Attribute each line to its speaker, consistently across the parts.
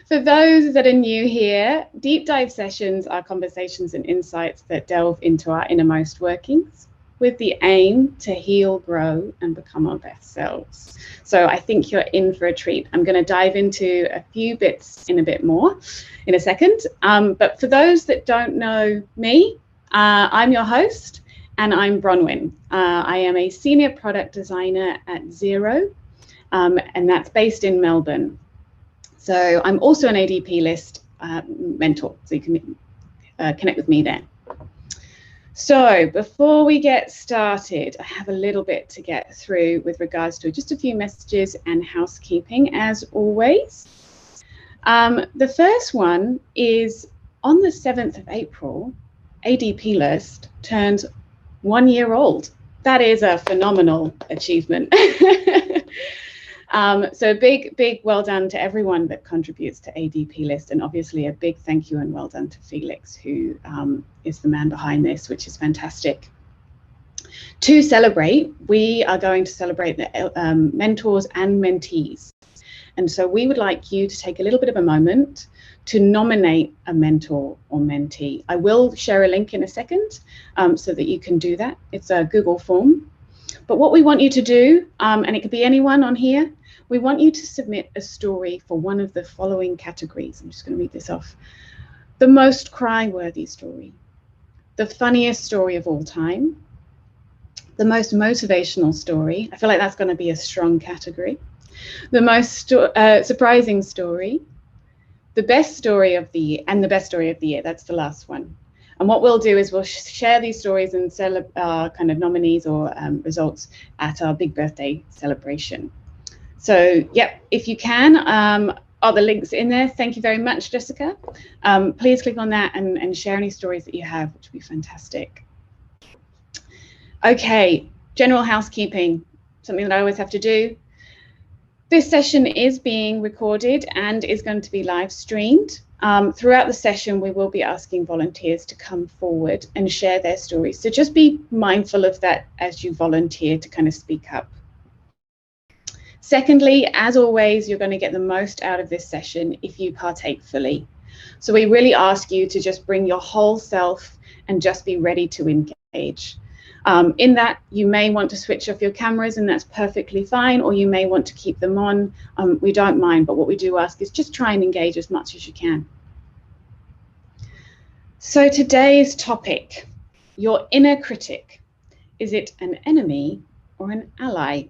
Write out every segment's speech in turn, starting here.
Speaker 1: For those that are new here, deep dive sessions are conversations and insights that delve into our innermost workings with the aim to heal, grow, and become our best selves. So I think you're in for a treat. I'm going to dive into a few bits in a bit more in a second. But for those that don't know me, I'm your host and I'm Bronwen. I am a senior product designer at Xero, and that's based in Melbourne. So I'm also an ADPList mentor, so you can connect with me there. So before we get started, I have a little bit to get through with regards to just a few messages and housekeeping, as always. The first one is on the 7th of April, ADPList turns 1 year old. That is a phenomenal achievement. So big well done to everyone that contributes to ADPList, and obviously a big thank you and well done to Felix, who is the man behind this, which is fantastic. To celebrate, we are going to celebrate the mentors and mentees. And so we would like you to take a little bit of a moment to nominate a mentor or mentee. I will share a link in a second so that you can do that. It's a Google form. But what we want you to do, and it could be anyone on here, we want you to submit a story for one of the following categories. I'm just going to read this off. The most cry-worthy story, the funniest story of all time, the most motivational story. I feel like that's going to be a strong category. The most surprising story, the best story of the year, and the best story of the year. That's the last one. And what we'll do is we'll share these stories and kind of nominees or results at our big birthday celebration. So, yep, if you can, are the links in there. Thank you very much, Jessica. Please click on that and share any stories that you have, which would be fantastic. Okay, general housekeeping, something that I always have to do. This session is being recorded and is going to be live streamed. Throughout the session, we will be asking volunteers to come forward and share their stories. So just be mindful of that as you volunteer to kind of speak up. Secondly, as always, you're going to get the most out of this session if you partake fully. So we really ask you to just bring your whole self and just be ready to engage. In that, you may want to switch off your cameras, and that's perfectly fine, or you may want to keep them on. We don't mind, but what we do ask is just try and engage as much as you can. So today's topic, your inner critic. Is it an enemy or an ally?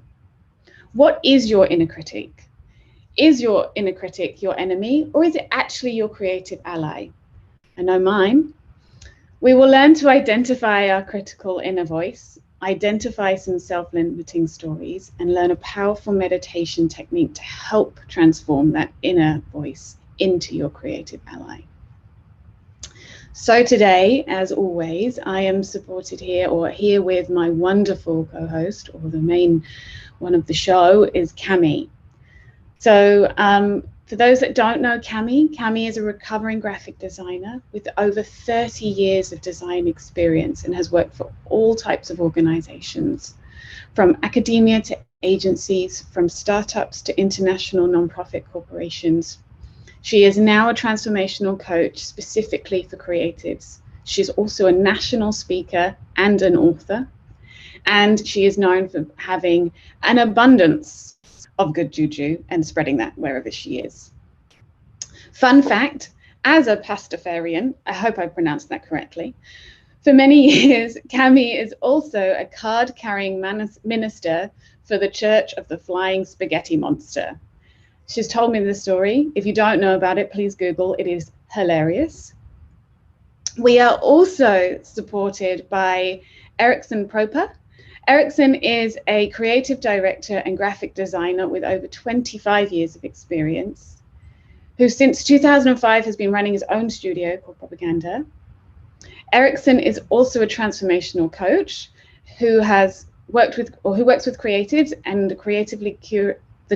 Speaker 1: What is your inner critic? Is your inner critic your enemy, or is it actually your creative ally? I know mine. We will learn to identify our critical inner voice, identify some self-limiting stories, and learn a powerful meditation technique to help transform that inner voice into your creative ally. So today, as always, I am supported here with my wonderful co-host, or the main one of the show is Cami. So for those that don't know Cami is a recovering graphic designer with over 30 years of design experience and has worked for all types of organizations, from academia to agencies, from startups to international nonprofit corporations. She is now a transformational coach specifically for creatives. She's also a national speaker and an author, and she is known for having an abundance of good juju and spreading that wherever she is. Fun fact, as a Pastafarian, I hope I pronounced that correctly, for many years, Cami is also a card-carrying minister for the Church of the Flying Spaghetti Monster. She's told me this story. If you don't know about it, please Google. It is hilarious. We are also supported by Erickson Proper. Erickson is a creative director and graphic designer with over 25 years of experience, who since 2005 has been running his own studio called Propaganda. Erickson is also a transformational coach who works with creatives and the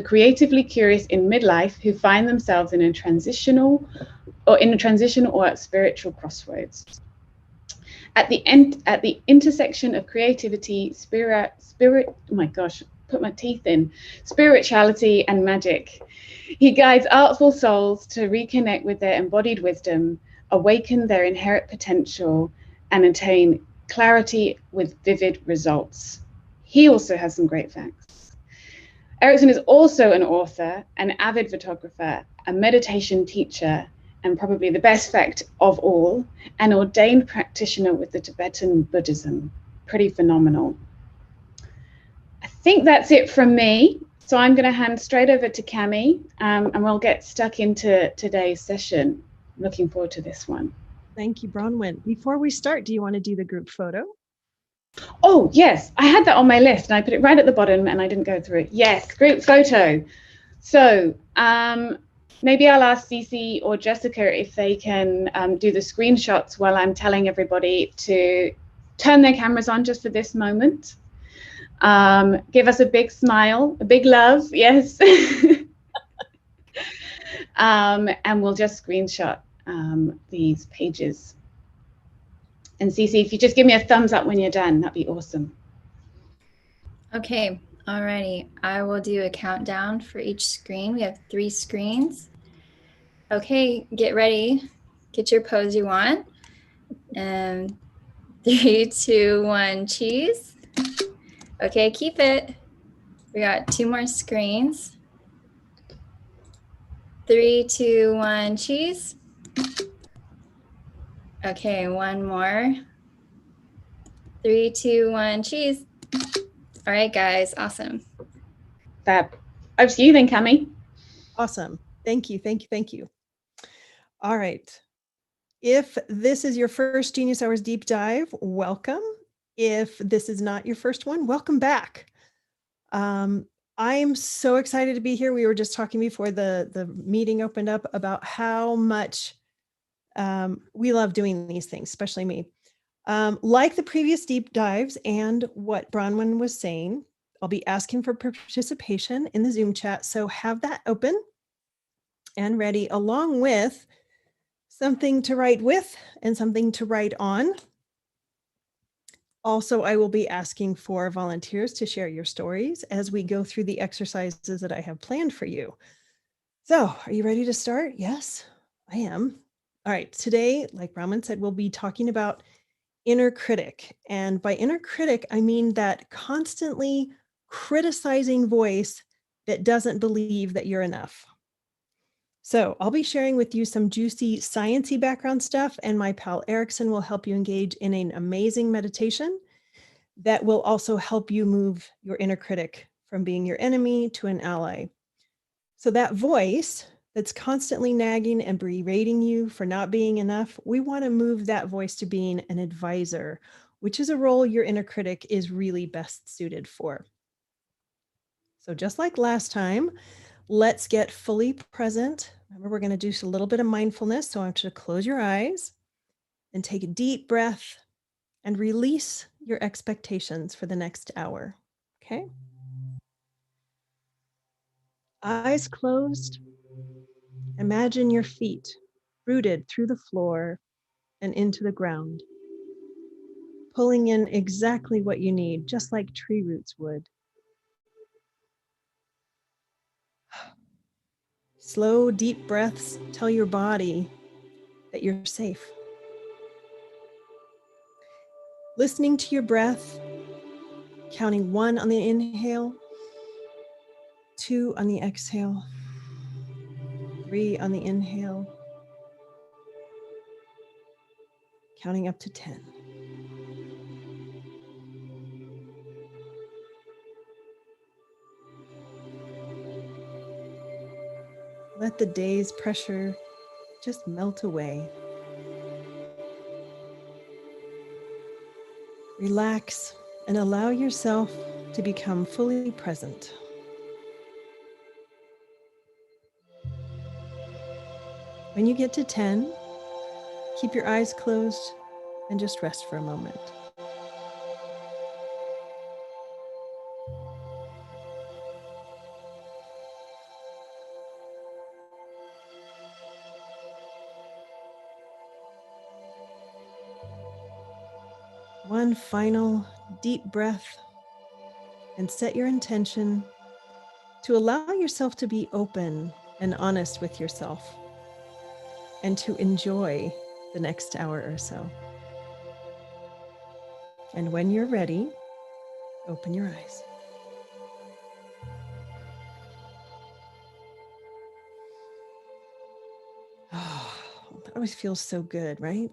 Speaker 1: creatively curious in midlife who find themselves in a transition or at spiritual crossroads. At the intersection of creativity, spirit, oh my gosh, put my teeth in, spirituality and magic. He guides artful souls to reconnect with their embodied wisdom, awaken their inherent potential, and attain clarity with vivid results. He also has some great facts. Erickson is also an author, an avid photographer, a meditation teacher, and probably the best fact of all, an ordained practitioner with the Tibetan Buddhism. Pretty phenomenal. I think that's it from me. So I'm going to hand straight over to Cami, and we'll get stuck into today's session. Looking forward to this one.
Speaker 2: Thank you, Bronwen. Before we start, do you want to do the group photo?
Speaker 1: Oh, yes. I had that on my list and I put it right at the bottom and I didn't go through it. Yes, group photo. So maybe I'll ask Cece or Jessica if they can do the screenshots while I'm telling everybody to turn their cameras on just for this moment. Give us a big smile, a big love, yes. And we'll just screenshot these pages. And Cece, if you just give me a thumbs up when you're done, that'd be awesome.
Speaker 3: Okay, alrighty. I will do a countdown for each screen. We have 3 screens. Okay, get ready. Get your pose you want. And 3, 2, 1, cheese. Okay, keep it. We got 2 more screens. 3, 2, 1, cheese. Okay, 1 more. 3, 2, 1, cheese. All right, guys, awesome.
Speaker 1: Fab. Over to you then, Cami.
Speaker 2: Awesome. Thank you, thank you, thank you. All right. If this is your first Genius Hours deep dive, welcome. If this is not your first one, welcome back. I am so excited to be here. We were just talking before the meeting opened up about how much we love doing these things, especially me. Like the previous deep dives and what Bronwen was saying, I'll be asking for participation in the Zoom chat. So have that open and ready, along with something to write with and something to write on. Also, I will be asking for volunteers to share your stories as we go through the exercises that I have planned for you. So are you ready to start? Yes, I am. All right, today, like Bronwen said, we'll be talking about inner critic. And by inner critic, I mean that constantly criticizing voice that doesn't believe that you're enough. So I'll be sharing with you some juicy sciencey background stuff, and my pal Erickson will help you engage in an amazing meditation that will also help you move your inner critic from being your enemy to an ally. So that voice that's constantly nagging and berating you for not being enough, we want to move that voice to being an advisor, which is a role your inner critic is really best suited for. So just like last time, let's get fully present. Remember, we're going to do a little bit of mindfulness. So I want you to close your eyes and take a deep breath and release your expectations for the next hour. Okay? Eyes closed. Imagine your feet rooted through the floor and into the ground, pulling in exactly what you need, just like tree roots would. Slow, deep breaths tell your body that you're safe. Listening to your breath, counting 1 on the inhale, 2 on the exhale, 3 on the inhale, counting up to 10. Let the day's pressure just melt away. Relax and allow yourself to become fully present. When you get to 10, keep your eyes closed and just rest for a moment. One final deep breath and set your intention to allow yourself to be open and honest with yourself and to enjoy the next hour or so. And when you're ready, open your eyes. Oh, that always feels so good, right?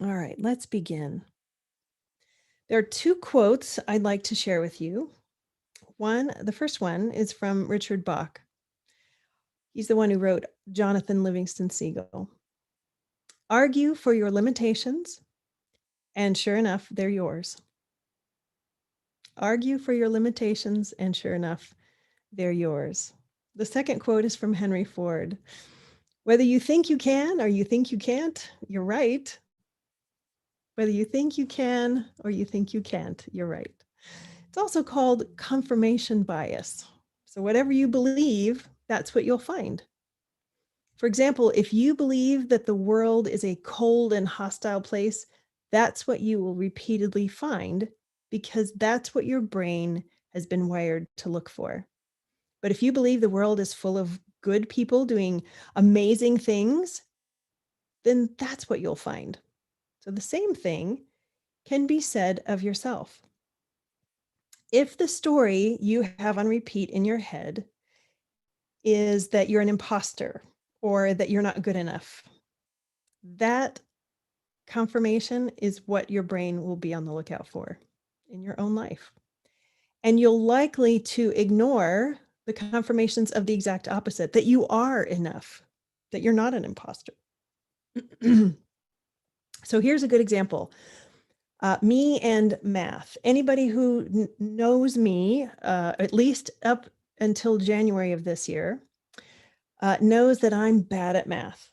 Speaker 2: All right, let's begin. There are two quotes I'd like to share with you. The first one is from Richard Bach. He's the one who wrote Jonathan Livingston Seagull. Argue for your limitations, and sure enough, they're yours. Argue for your limitations, and sure enough, they're yours. The second quote is from Henry Ford. Whether you think you can or you think you can't, you're right. Whether you think you can or you think you can't, you're right. It's also called confirmation bias. So whatever you believe, that's what you'll find. For example, if you believe that the world is a cold and hostile place, that's what you will repeatedly find because that's what your brain has been wired to look for. But if you believe the world is full of good people doing amazing things, then that's what you'll find. So the same thing can be said of yourself. If the story you have on repeat in your head is that you're an imposter or that you're not good enough, that confirmation is what your brain will be on the lookout for in your own life. And you'll likely to ignore the confirmations of the exact opposite, that you are enough, that you're not an imposter. So here's a good example. Me and math. Anybody who knows me, at least up until January of this year, knows that I'm bad at math.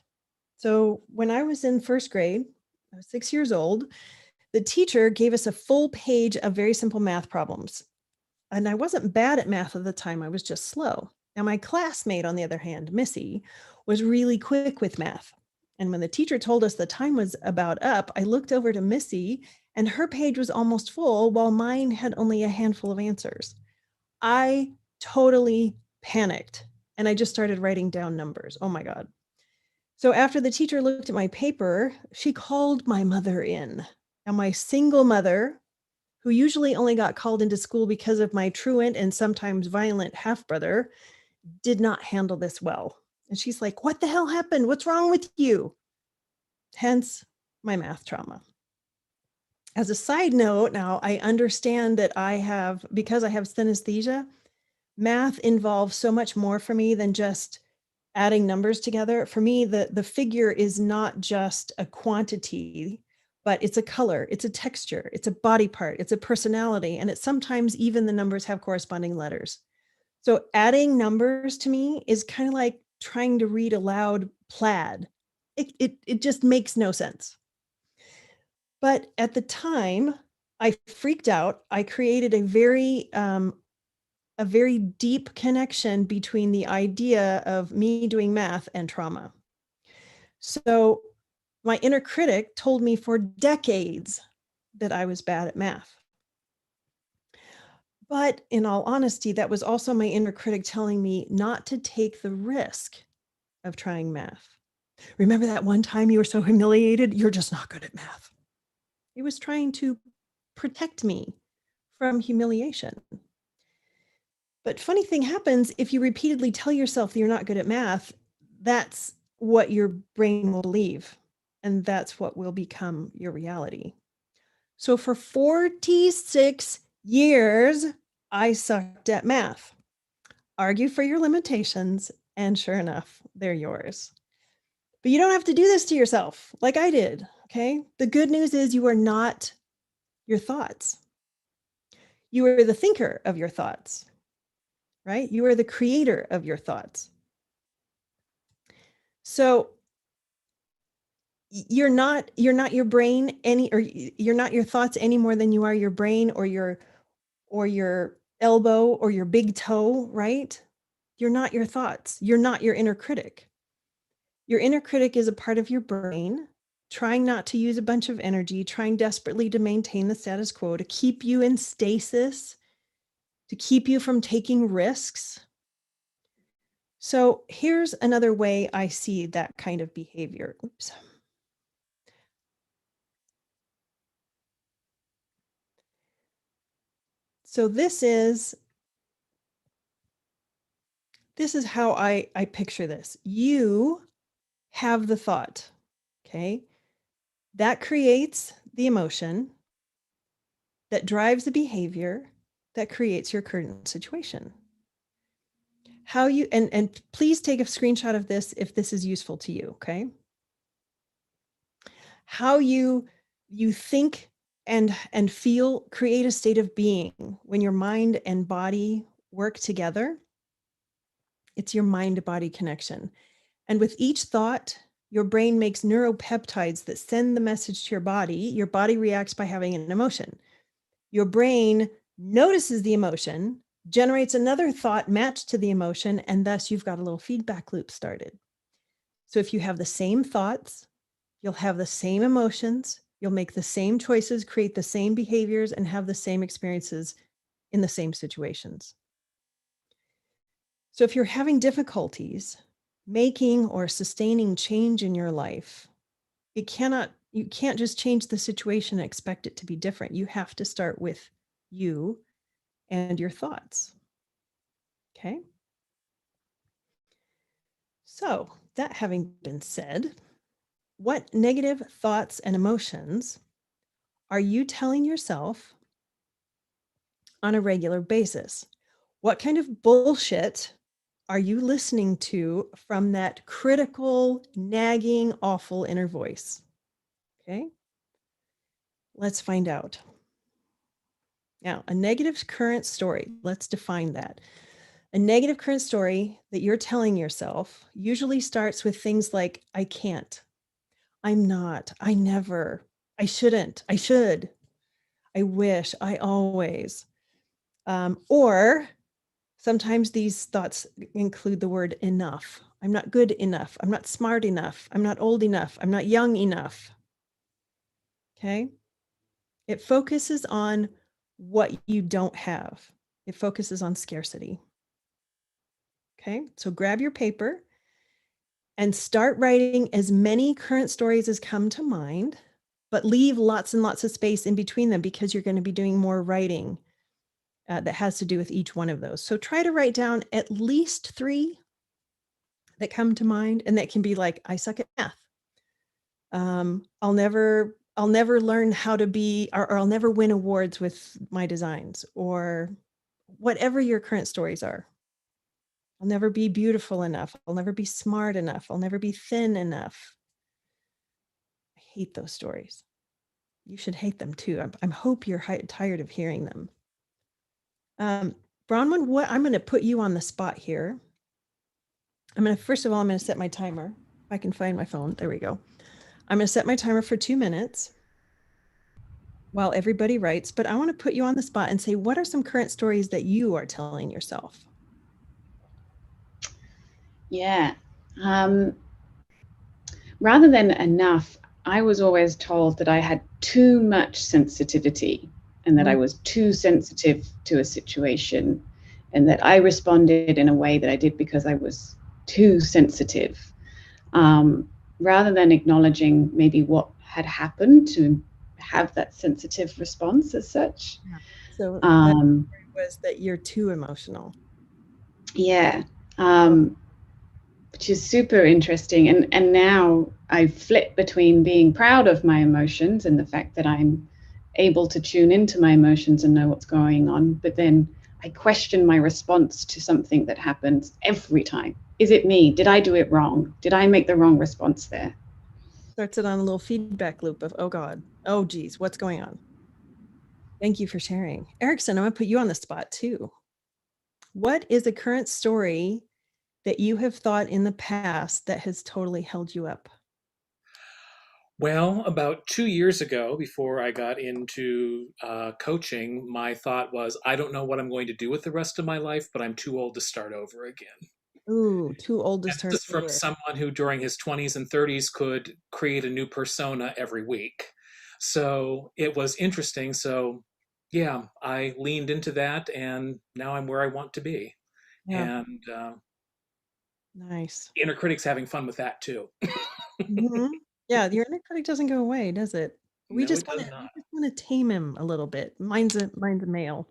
Speaker 2: So when I was in first grade, I was 6 years old, the teacher gave us a full page of very simple math problems. And I wasn't bad at math at the time, I was just slow. Now my classmate, on the other hand, Missy, was really quick with math. And when the teacher told us the time was about up, I looked over to Missy and her page was almost full while mine had only a handful of answers. I totally panicked and I just started writing down numbers. Oh my God. So after the teacher looked at my paper, she called my mother in. Now my single mother, who usually only got called into school because of my truant and sometimes violent half-brother, did not handle this well. And she's like, "What the hell happened? What's wrong with you?" Hence my math trauma. As a side note, now I understand that because I have synesthesia, math involves so much more for me than just adding numbers together. For me, the figure is not just a quantity, but it's a color, it's a texture, it's a body part, it's a personality, and it's sometimes even the numbers have corresponding letters. So adding numbers to me is kind of like trying to read aloud plaid. It just makes no sense. But at the time, I freaked out. I created a very deep connection between the idea of me doing math and trauma. So my inner critic told me for decades that I was bad at math. But in all honesty, that was also my inner critic telling me not to take the risk of trying math. Remember that one time you were so humiliated? You're just not good at math. It was trying to protect me from humiliation. But funny thing happens if you repeatedly tell yourself that you're not good at math, that's what your brain will believe. And that's what will become your reality. So for 46 years, I sucked at math. Argue for your limitations, and sure enough, they're yours. But you don't have to do this to yourself like I did, okay? The good news is you are not your thoughts. You are the thinker of your thoughts, right? You are the creator of your thoughts. So you're not your brain or you're not your thoughts any more than you are your brain or your elbow or your big toe, right? You're not your thoughts. You're not your inner critic. Your inner critic is a part of your brain trying not to use a bunch of energy, trying desperately to maintain the status quo, to keep you in stasis, to keep you from taking risks. So here's another way I see that kind of behavior. Oops. So this is how I picture this. You have the thought, okay? That creates the emotion that drives the behavior that creates your current situation. How you, and please take a screenshot of this if this is useful to you, okay? How you think and feel create a state of being when your mind and body work together. It's your mind-body connection. And with each thought, your brain makes neuropeptides that send the message to your body. Your body reacts by having an emotion. Your brain notices the emotion, generates another thought matched to the emotion, and thus you've got a little feedback loop started. So if you have the same thoughts, you'll have the same emotions, you'll make the same choices, create the same behaviors, and have the same experiences in the same situations. So if you're having difficulties making or sustaining change in your life, you can't just change the situation and expect it to be different. You have to start with you and your thoughts. Okay. So that having been said, what negative thoughts and emotions are you telling yourself on a regular basis? What kind of bullshit are you listening to from that critical, nagging, awful inner voice? Okay. Let's find out. Now, a negative current story, let's define that. A negative current story that you're telling yourself usually starts with things like, I can't, I'm not, I never, I shouldn't, I should, I wish, I always. Or sometimes these thoughts include the word enough. I'm not good enough. I'm not smart enough. I'm not old enough. I'm not young enough. Okay. It focuses on what you don't have. It focuses on scarcity. Okay. So grab your paper and start writing as many current stories as come to mind, but leave lots and lots of space in between them because you're going to be doing more writing that has to do with each one of those. So try to write down at least 3 that come to mind, and that can be like, I suck at math. I'll never learn how to be, or I'll never win awards with my designs, or whatever your current stories are. I'll never be beautiful enough. I'll never be smart enough. I'll never be thin enough. I hate those stories. You should hate them too. I hope you're tired of hearing them. Bronwen, I'm going to put you on the spot here. First of all, I'm going to set my timer. If I can find my phone. There we go. I'm going to set my timer for 2 minutes while everybody writes, but I want to put you on the spot and say, what are some current stories that you are telling yourself?
Speaker 1: Yeah. Rather than enough, I was always told that I had too much sensitivity and that I was too sensitive to a situation and that I responded in a way that I did because I was too sensitive. Rather than acknowledging maybe what had happened to have that sensitive response as such.
Speaker 2: Yeah. So that was that you're too emotional.
Speaker 1: Yeah. Which is super interesting. And now I flip between being proud of my emotions and the fact that I'm able to tune into my emotions and know what's going on. But then I question my response to something that happens every time. Is it me? Did I do it wrong? Did I make the wrong response there?
Speaker 2: Starts it on a little feedback loop of, oh God, oh geez, what's going on? Thank you for sharing. Erickson, I'm going to put you on the spot too. What is a current story that you have thought in the past that has totally held you up?
Speaker 4: Well, about 2 years ago, before I got into coaching, my thought was, I don't know what I'm going to do with the rest of my life, but I'm too old to start over again.
Speaker 2: Ooh, too old to
Speaker 4: And
Speaker 2: start
Speaker 4: this is
Speaker 2: a
Speaker 4: from
Speaker 2: career.
Speaker 4: someone who during his 20s and 30s could create a new persona every week. So it was interesting. So yeah, I leaned into that and now I'm where I want to be.
Speaker 2: Yeah,
Speaker 4: And
Speaker 2: nice.
Speaker 4: inner critic's having fun with that too.
Speaker 2: Mhm. Yeah, your inner critic doesn't go away, does it? We
Speaker 4: No,
Speaker 2: just
Speaker 4: it
Speaker 2: want
Speaker 4: does
Speaker 2: to we
Speaker 4: not.
Speaker 2: just want to tame him a little bit. Mine's a male.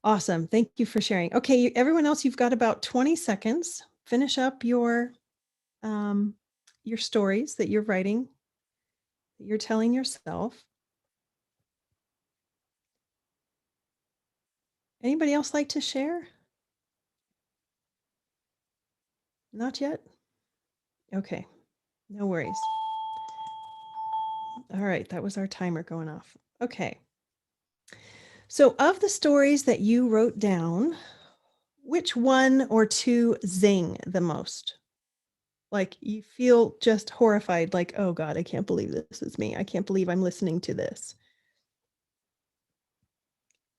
Speaker 2: Awesome. Thank you for sharing. Okay, everyone else, you've got about 20 seconds. Finish up your stories that you're writing, that you're telling yourself. Anybody else like to share? Not yet? Okay. No worries. All right, that was our timer going off. Okay. So of the stories that you wrote down, which one or two zing the most? Like you feel just horrified, like, oh God, I can't believe this is me. I can't believe I'm listening to this.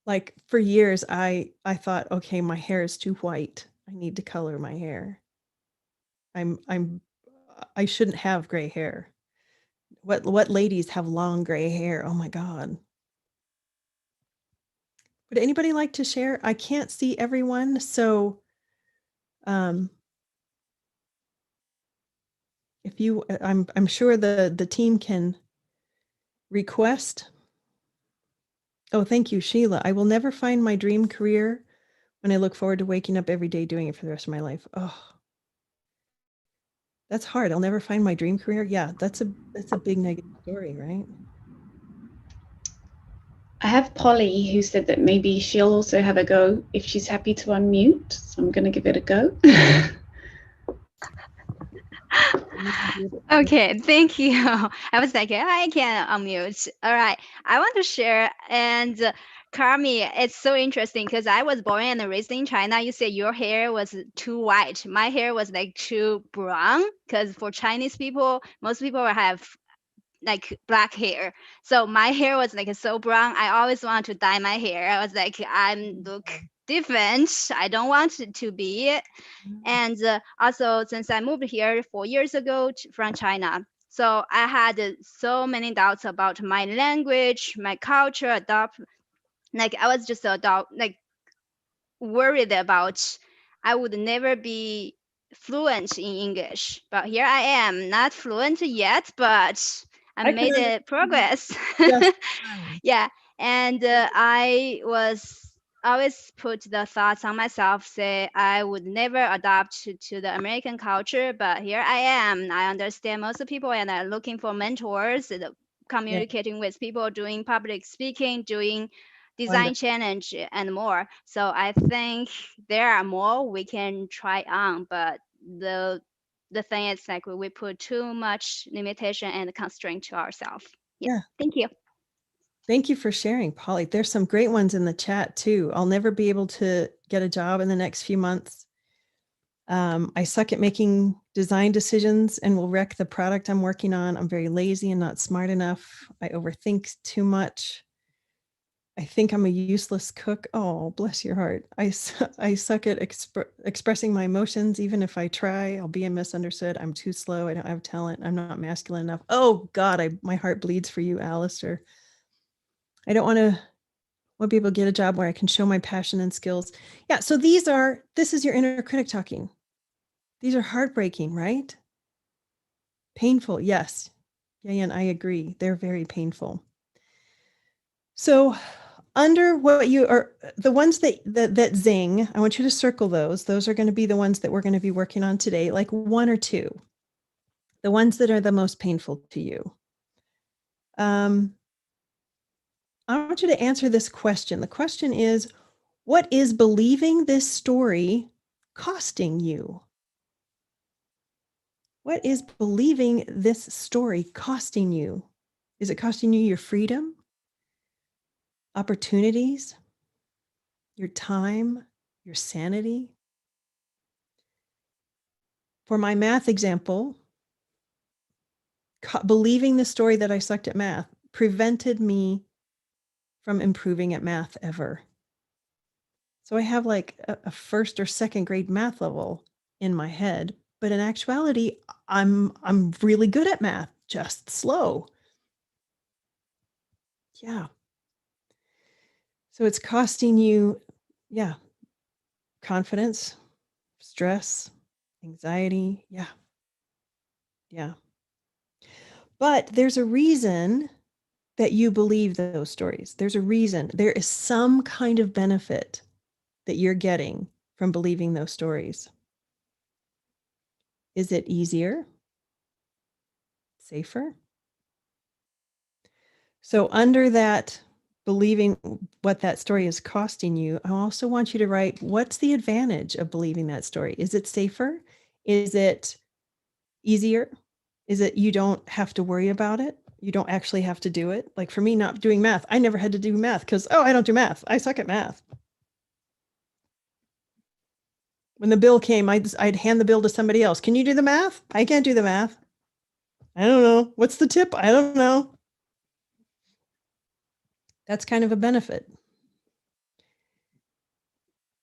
Speaker 2: Like for years, I thought, okay, my hair is too white. I need to color my hair. I shouldn't have gray hair. What ladies have long gray hair? Oh my God. Would anybody like to share? I can't see everyone, so if you, I'm sure the team can request. Oh, thank you, Sheila. I will never find my dream career when I look forward to waking up every day doing it for the rest of my life. Oh, that's hard. I'll never find my dream career. Yeah, that's a big negative story, right?
Speaker 1: I have Polly who said that maybe she'll also have a go if she's happy to unmute. So I'm going to give it a go.
Speaker 5: Okay, thank you. I was like, I can unmute. All right, I want to share. And Carmi, it's so interesting because I was born and raised in China. You said your hair was too white. My hair was like too brown because for Chinese people, most people have like black hair. So my hair was like so brown. I always wanted to dye my hair. I was like, I look different. I don't want it to be. And also, since I moved here 4 years ago from China, so I had so many doubts about my language, my culture, like I was just like worried about I would never be fluent in English. But here I am, not fluent yet, but I
Speaker 2: I can
Speaker 5: made
Speaker 2: understand
Speaker 5: progress.
Speaker 2: just fine.
Speaker 5: Yeah, and I was always put the thoughts on myself, say I would never adapt to the American culture, but here I am. I understand most of the people and I'm looking for mentors, communicating with people, doing public speaking, doing design
Speaker 2: Wonderful.
Speaker 5: challenge and more. So I think there are more we can try on, but the thing is like we put too much limitation and constraint to ourselves.
Speaker 2: Yeah.
Speaker 5: Thank you.
Speaker 2: Thank you for sharing, Polly. There's some great ones in the chat too. I'll never be able to get a job in the next few months. I suck at making design decisions and will wreck the product I'm working on. I'm very lazy and not smart enough. I overthink too much. I think I'm a useless cook. Oh, bless your heart. I suck at expressing my emotions. Even if I try, I'll be misunderstood. I'm too slow. I don't have talent. I'm not masculine enough. Oh God, my heart bleeds for you, Alistair. I don't want to be able to get a job where I can show my passion and skills. Yeah. So this is your inner critic talking. These are heartbreaking, right? Painful. Yes. Yeah. And I agree. They're very painful. So under what you are, the ones that zing, I want you to circle those. Those are going to be the ones that we're going to be working on today, like one or two, the ones that are the most painful to you. I want you to answer this question. The question is, what is believing this story costing you? What is believing this story costing you? Is it costing you your freedom, opportunities, your time, your sanity? For my math example, believing the story that I sucked at math prevented me from improving at math ever. So I have like a first or second grade math level in my head, but in actuality, I'm really good at math, just slow. Yeah. So it's costing you, yeah, confidence, stress, anxiety. Yeah. Yeah. But there's a reason that you believe those stories. There's a reason. There is some kind of benefit that you're getting from believing those stories. Is it easier? Safer? So under that, believing what that story is costing you, I also want you to write, what's the advantage of believing that story? Is it safer? Is it easier? Is it you don't have to worry about it? You don't actually have to do it? Like for me, not doing math, I never had to do math because, oh, I don't do math. I suck at math. When the bill came, I'd hand the bill to somebody else. Can you do the math? I can't do the math. I don't know. What's the tip? I don't know. That's kind of a benefit.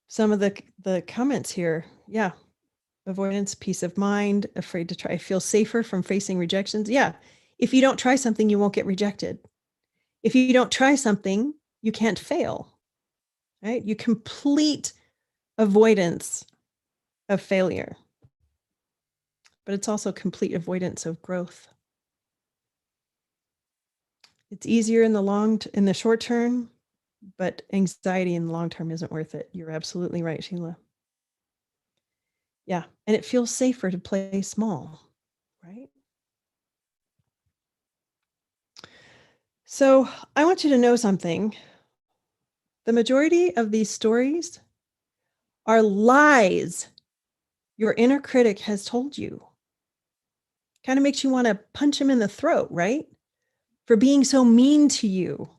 Speaker 2: Some of the comments here, yeah. Avoidance, peace of mind, afraid to try, feel safer from facing rejections. Yeah. If you don't try something, you won't get rejected. If you don't try something, you can't fail, right? You complete avoidance of failure, but it's also complete avoidance of growth. It's easier in the short term, but anxiety in the long term isn't worth it. You're absolutely right, Sheila. Yeah, and it feels safer to play small, right? So I want you to know something. The majority of these stories are lies your inner critic has told you. Kind of makes you want to punch him in the throat, right? For being so mean to you.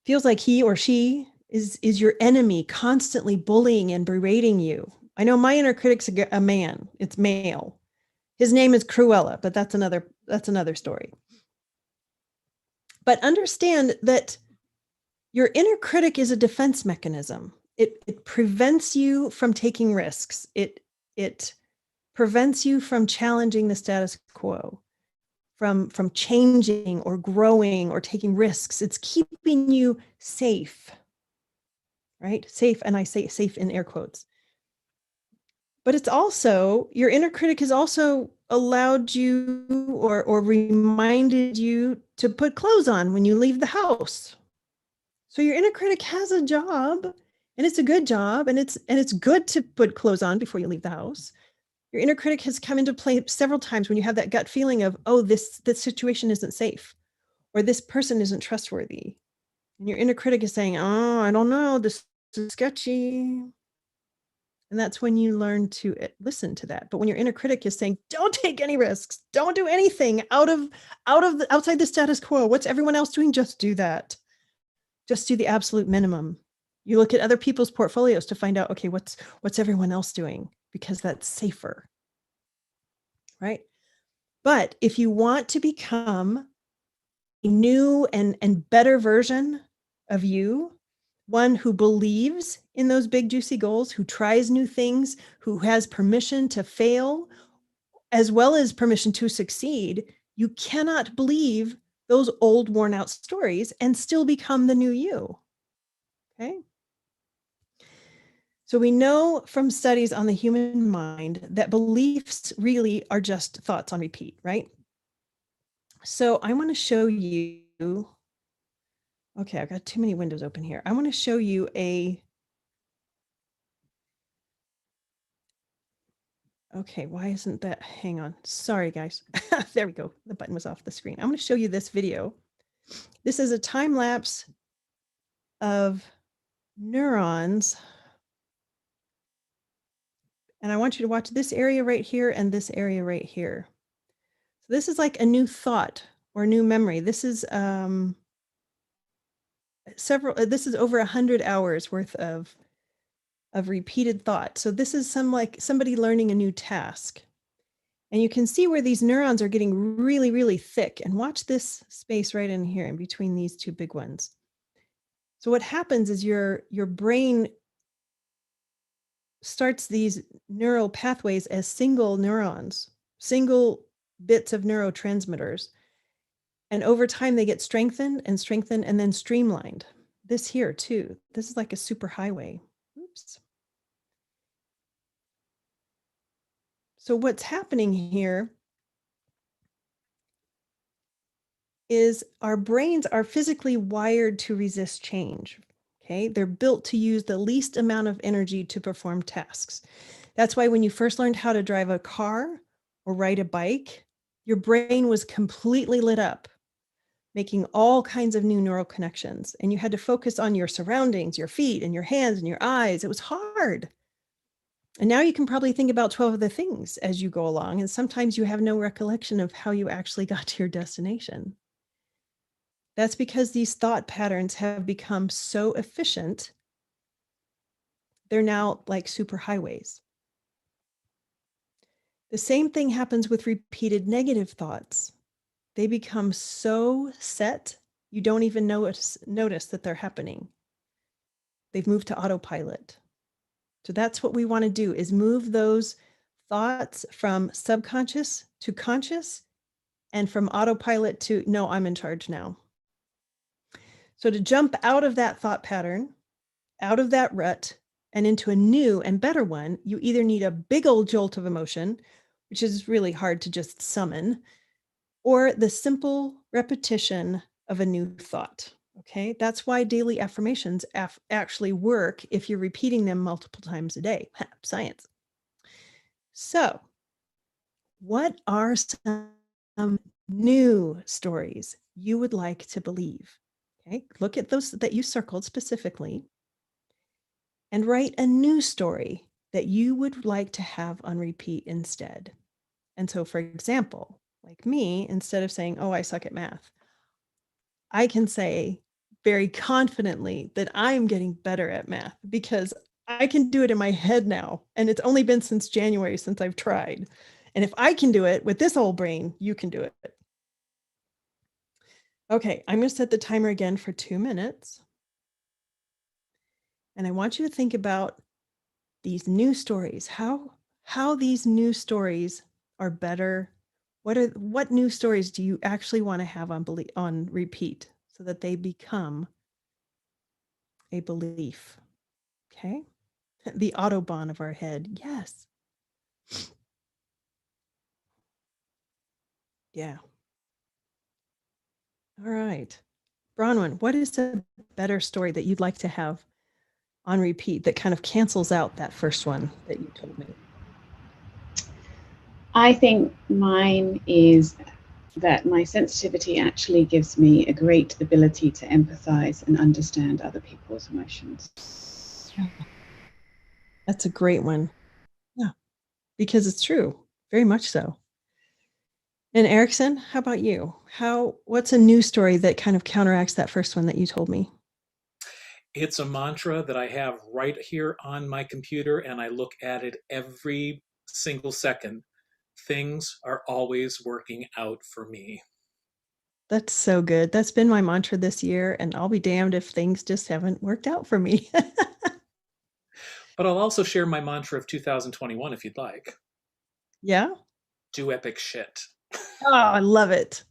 Speaker 2: Feels like he or she is your enemy, constantly bullying and berating you. I know my inner critic's a man. It's male. His name is Cruella, but that's another story. But understand that your inner critic is a defense mechanism. It prevents you from taking risks. It prevents you from challenging the status quo, from changing or growing or taking risks. It's keeping you safe, right? Safe, and I say safe in air quotes. But it's also, your inner critic has also allowed you or reminded you to put clothes on when you leave the house. So your inner critic has a job, and it's a good job, and it's good to put clothes on before you leave the house. Your inner critic has come into play several times when you have that gut feeling of, oh, this situation isn't safe, or this person isn't trustworthy. And your inner critic is saying, oh, I don't know, this is sketchy. And that's when you learn to listen to that. But when your inner critic is saying, don't take any risks, don't do anything outside the status quo. What's everyone else doing? Just do that. Just do the absolute minimum. You look at other people's portfolios to find out, okay, what's everyone else doing? Because that's safer, right? But if you want to become a new and better version of you, one who believes in those big, juicy goals, who tries new things, who has permission to fail, as well as permission to succeed, you cannot believe those old, worn out stories and still become the new you. Okay. So we know from studies on the human mind that beliefs really are just thoughts on repeat, right? So I want to show you, okay, I've got too many windows open here. I want to show you okay, why isn't that, hang on, sorry guys. There we go, the button was off the screen. I'm going to show you this video. This is a time lapse of neurons. And I want you to watch this area right here and this area right here. So this is like a new thought or new memory. This is this is over 100 hours worth of repeated thought. So this is somebody learning a new task. And you can see where these neurons are getting really, really thick. And watch this space right in here in between these two big ones. So what happens is your brain starts these neural pathways as single neurons, single bits of neurotransmitters. And over time, they get strengthened and strengthened and then streamlined. This here too, this is like a super highway. Oops. So what's happening here is our brains are physically wired to resist change. Okay, they're built to use the least amount of energy to perform tasks. That's why when you first learned how to drive a car or ride a bike, your brain was completely lit up, making all kinds of new neural connections. And you had to focus on your surroundings, your feet and your hands and your eyes. It was hard. And now you can probably think about 12 other things as you go along. And sometimes you have no recollection of how you actually got to your destination. That's because these thought patterns have become so efficient. They're now like superhighways. The same thing happens with repeated negative thoughts. They become so set, you don't even notice that they're happening. They've moved to autopilot. So that's what we want to do, is move those thoughts from subconscious to conscious and from autopilot to, no, I'm in charge now. So to jump out of that thought pattern, out of that rut, and into a new and better one, you either need a big old jolt of emotion, which is really hard to just summon, or the simple repetition of a new thought. Okay, that's why daily affirmations actually work if you're repeating them multiple times a day. Science. So, what are some new stories you would like to believe? Okay, look at those that you circled specifically and write a new story that you would like to have on repeat instead. And so, for example, like me, instead of saying, oh, I suck at math, I can say very confidently that I'm getting better at math because I can do it in my head now. And it's only been since January since I've tried. And if I can do it with this old brain, you can do it. Okay, I'm going to set the timer again for 2 minutes. And I want you to think about these new stories, how these new stories are better. What new stories do you actually want to have on repeat so that they become a belief? Okay, the Autobahn of our head. Yes. Yeah. All right. Bronwen, what is a better story that you'd like to have on repeat that kind of cancels out that first one that you told me?
Speaker 1: I think mine is that my sensitivity actually gives me a great ability to empathize and understand other people's emotions.
Speaker 2: Yeah. That's a great one. Yeah, because it's true. Very much so. And Erickson, how about you? What's a new story that kind of counteracts that first one that you told me?
Speaker 4: It's a mantra that I have right here on my computer, and I look at it every single second. Things are always working out for me.
Speaker 2: That's so good. That's been my mantra this year, and I'll be damned if things just haven't worked out for me.
Speaker 4: But I'll also share my mantra of 2021 if you'd like.
Speaker 2: Yeah?
Speaker 4: Do epic shit.
Speaker 2: Oh, I love it.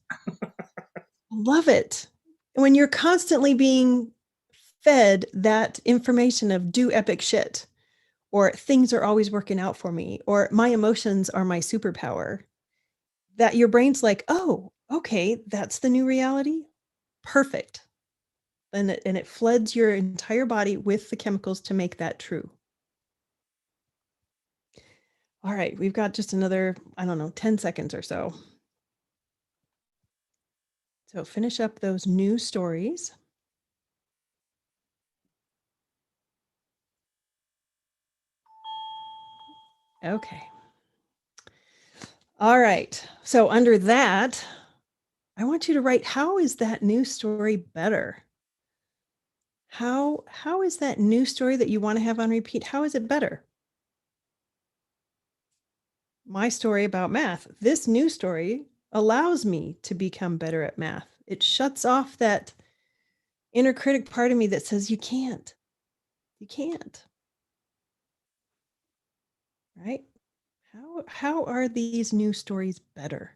Speaker 2: Love it. When you're constantly being fed that information of do epic shit, or things are always working out for me, or my emotions are my superpower, that your brain's like, oh, okay, that's the new reality. Perfect. And it floods your entire body with the chemicals to make that true. All right, we've got just another, 10 seconds or so. So finish up those new stories. Okay. All right. So under that, I want you to write, how is that new story better? How is that new story that you want to have on repeat? How is it better? My story about math. This new story allows me to become better at math. It shuts off that inner critic part of me that says, you can't. You can't. right? How are these new stories better?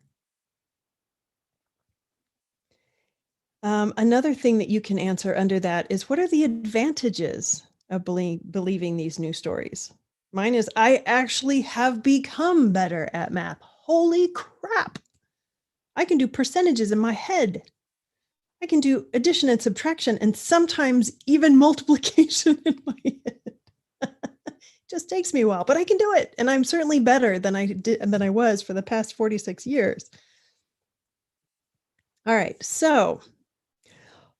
Speaker 2: Another thing that you can answer under that is, what are the advantages of believing these new stories? Mine is, I actually have become better at math. Holy crap. I can do percentages in my head. I can do addition and subtraction, and sometimes even multiplication in my head. Just takes me a while, but I can do it. And I'm certainly better than I was for the past 46 years. All right. So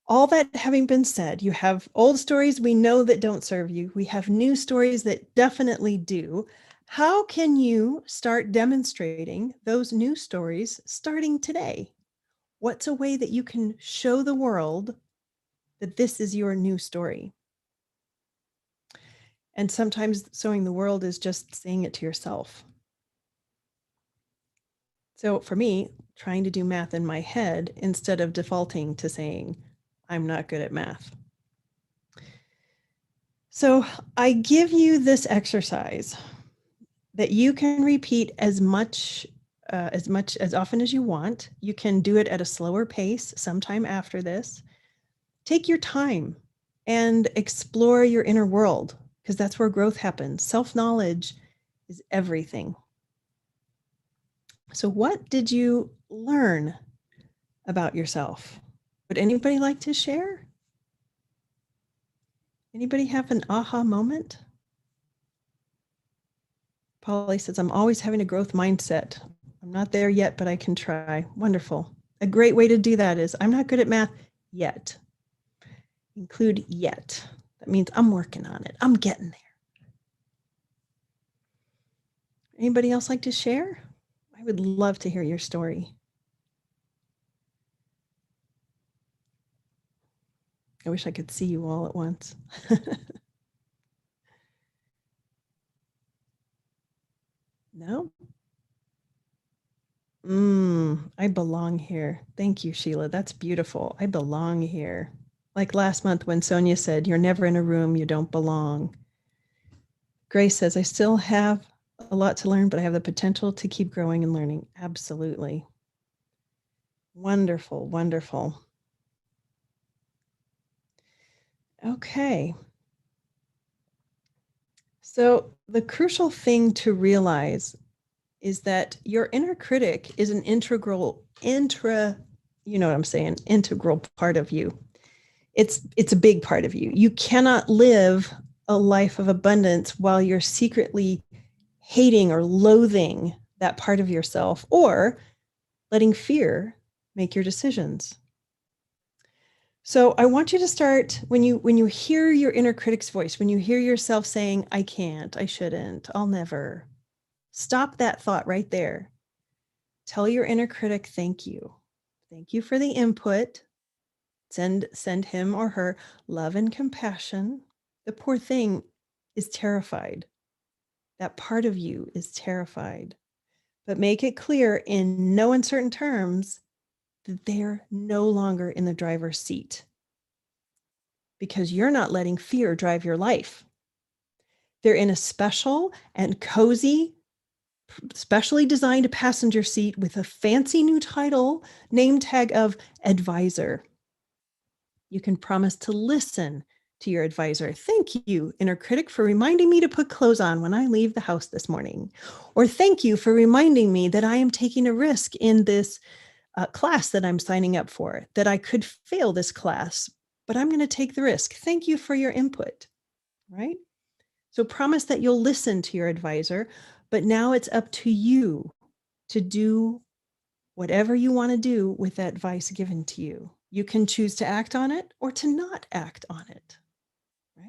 Speaker 2: all that having been said, you have old stories we know that don't serve you. We have new stories that definitely do. How can you start demonstrating those new stories starting today? What's a way that you can show the world that this is your new story? And sometimes showing the world is just saying it to yourself. So for me, trying to do math in my head instead of defaulting to saying, I'm not good at math. So I give you this exercise that you can repeat as often as you want. You can do it at a slower pace sometime after this. Take your time and explore your inner world, because that's where growth happens. Self-knowledge is everything. So what did you learn about yourself? Would anybody like to share? Anybody have an aha moment? Polly says, I'm always having a growth mindset. I'm not there yet, but I can try. Wonderful. A great way to do that is, I'm not good at math yet. Include yet. That means I'm working on it. I'm getting there. Anybody else like to share? I would love to hear your story. I wish I could see you all at once. No? I belong here. Thank you, Sheila. That's beautiful. I belong here. Like last month when Sonia said, you're never in a room you don't belong. Grace says, I still have a lot to learn, but I have the potential to keep growing and learning. Absolutely. Wonderful, wonderful. Okay. So the crucial thing to realize is that your inner critic is an integral part of you. It's a big part of you. You cannot live a life of abundance while you're secretly hating or loathing that part of yourself, or letting fear make your decisions. So I want you to start, when you hear your inner critic's voice, when you hear yourself saying, I can't, I shouldn't, I'll never, stop that thought right there. Tell your inner critic, thank you. Thank you for the input. Send him or her love and compassion. The poor thing is terrified. That part of you is terrified. But make it clear in no uncertain terms that they're no longer in the driver's seat, because you're not letting fear drive your life. They're in a special and cozy, specially designed passenger seat with a fancy new title, name tag of advisor. You can promise to listen to your advisor. Thank you, inner critic, for reminding me to put clothes on when I leave the house this morning. Or thank you for reminding me that I am taking a risk in this class that I'm signing up for, that I could fail this class, but I'm going to take the risk. Thank you for your input, right? So promise that you'll listen to your advisor, but now it's up to you to do whatever you want to do with that advice given to you. You can choose to act on it or to not act on it, right?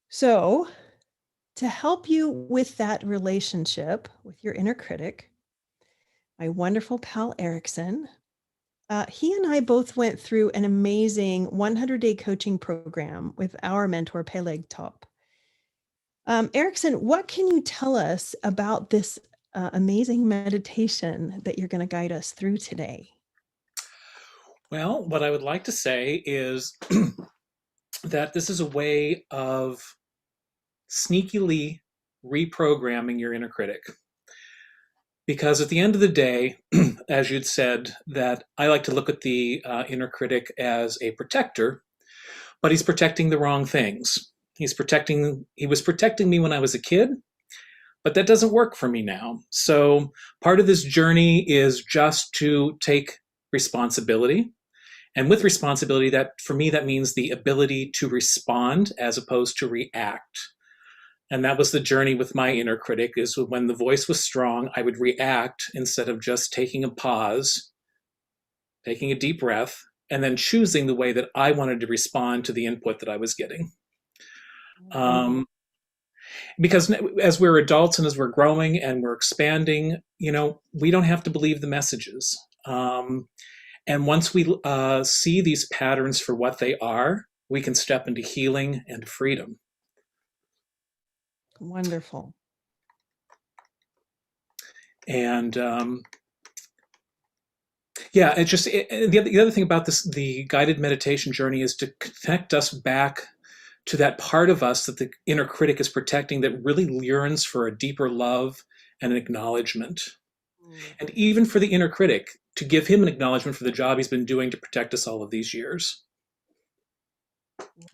Speaker 2: So to help you with that relationship with your inner critic, my wonderful pal Erickson, he and I both went through an amazing 100-day coaching program with our mentor, Peleg Top. Erickson, what can you tell us about this amazing meditation that you're going to guide us through today?
Speaker 4: Well, what I would like to say is that this is a way of sneakily reprogramming your inner critic. Because at the end of the day, as you'd said, that I like to look at the inner critic as a protector, but he's protecting the wrong things. He was protecting me when I was a kid, but that doesn't work for me now. So part of this journey is just to take responsibility. And with responsibility, that for me, that means the ability to respond as opposed to react. And that was the journey with my inner critic, is when the voice was strong, I would react instead of just taking a pause, taking a deep breath, and then choosing the way that I wanted to respond to the input that I was getting. Because as we're adults and as we're growing and we're expanding, we don't have to believe the messages. And once we see these patterns for what they are, we can step into healing and freedom.
Speaker 2: Wonderful.
Speaker 4: And the other thing about this, the guided meditation journey, is to connect us back to that part of us that the inner critic is protecting, that really yearns for a deeper love and an acknowledgement. And even for the inner critic, to give him an acknowledgement for the job he's been doing to protect us all of these years.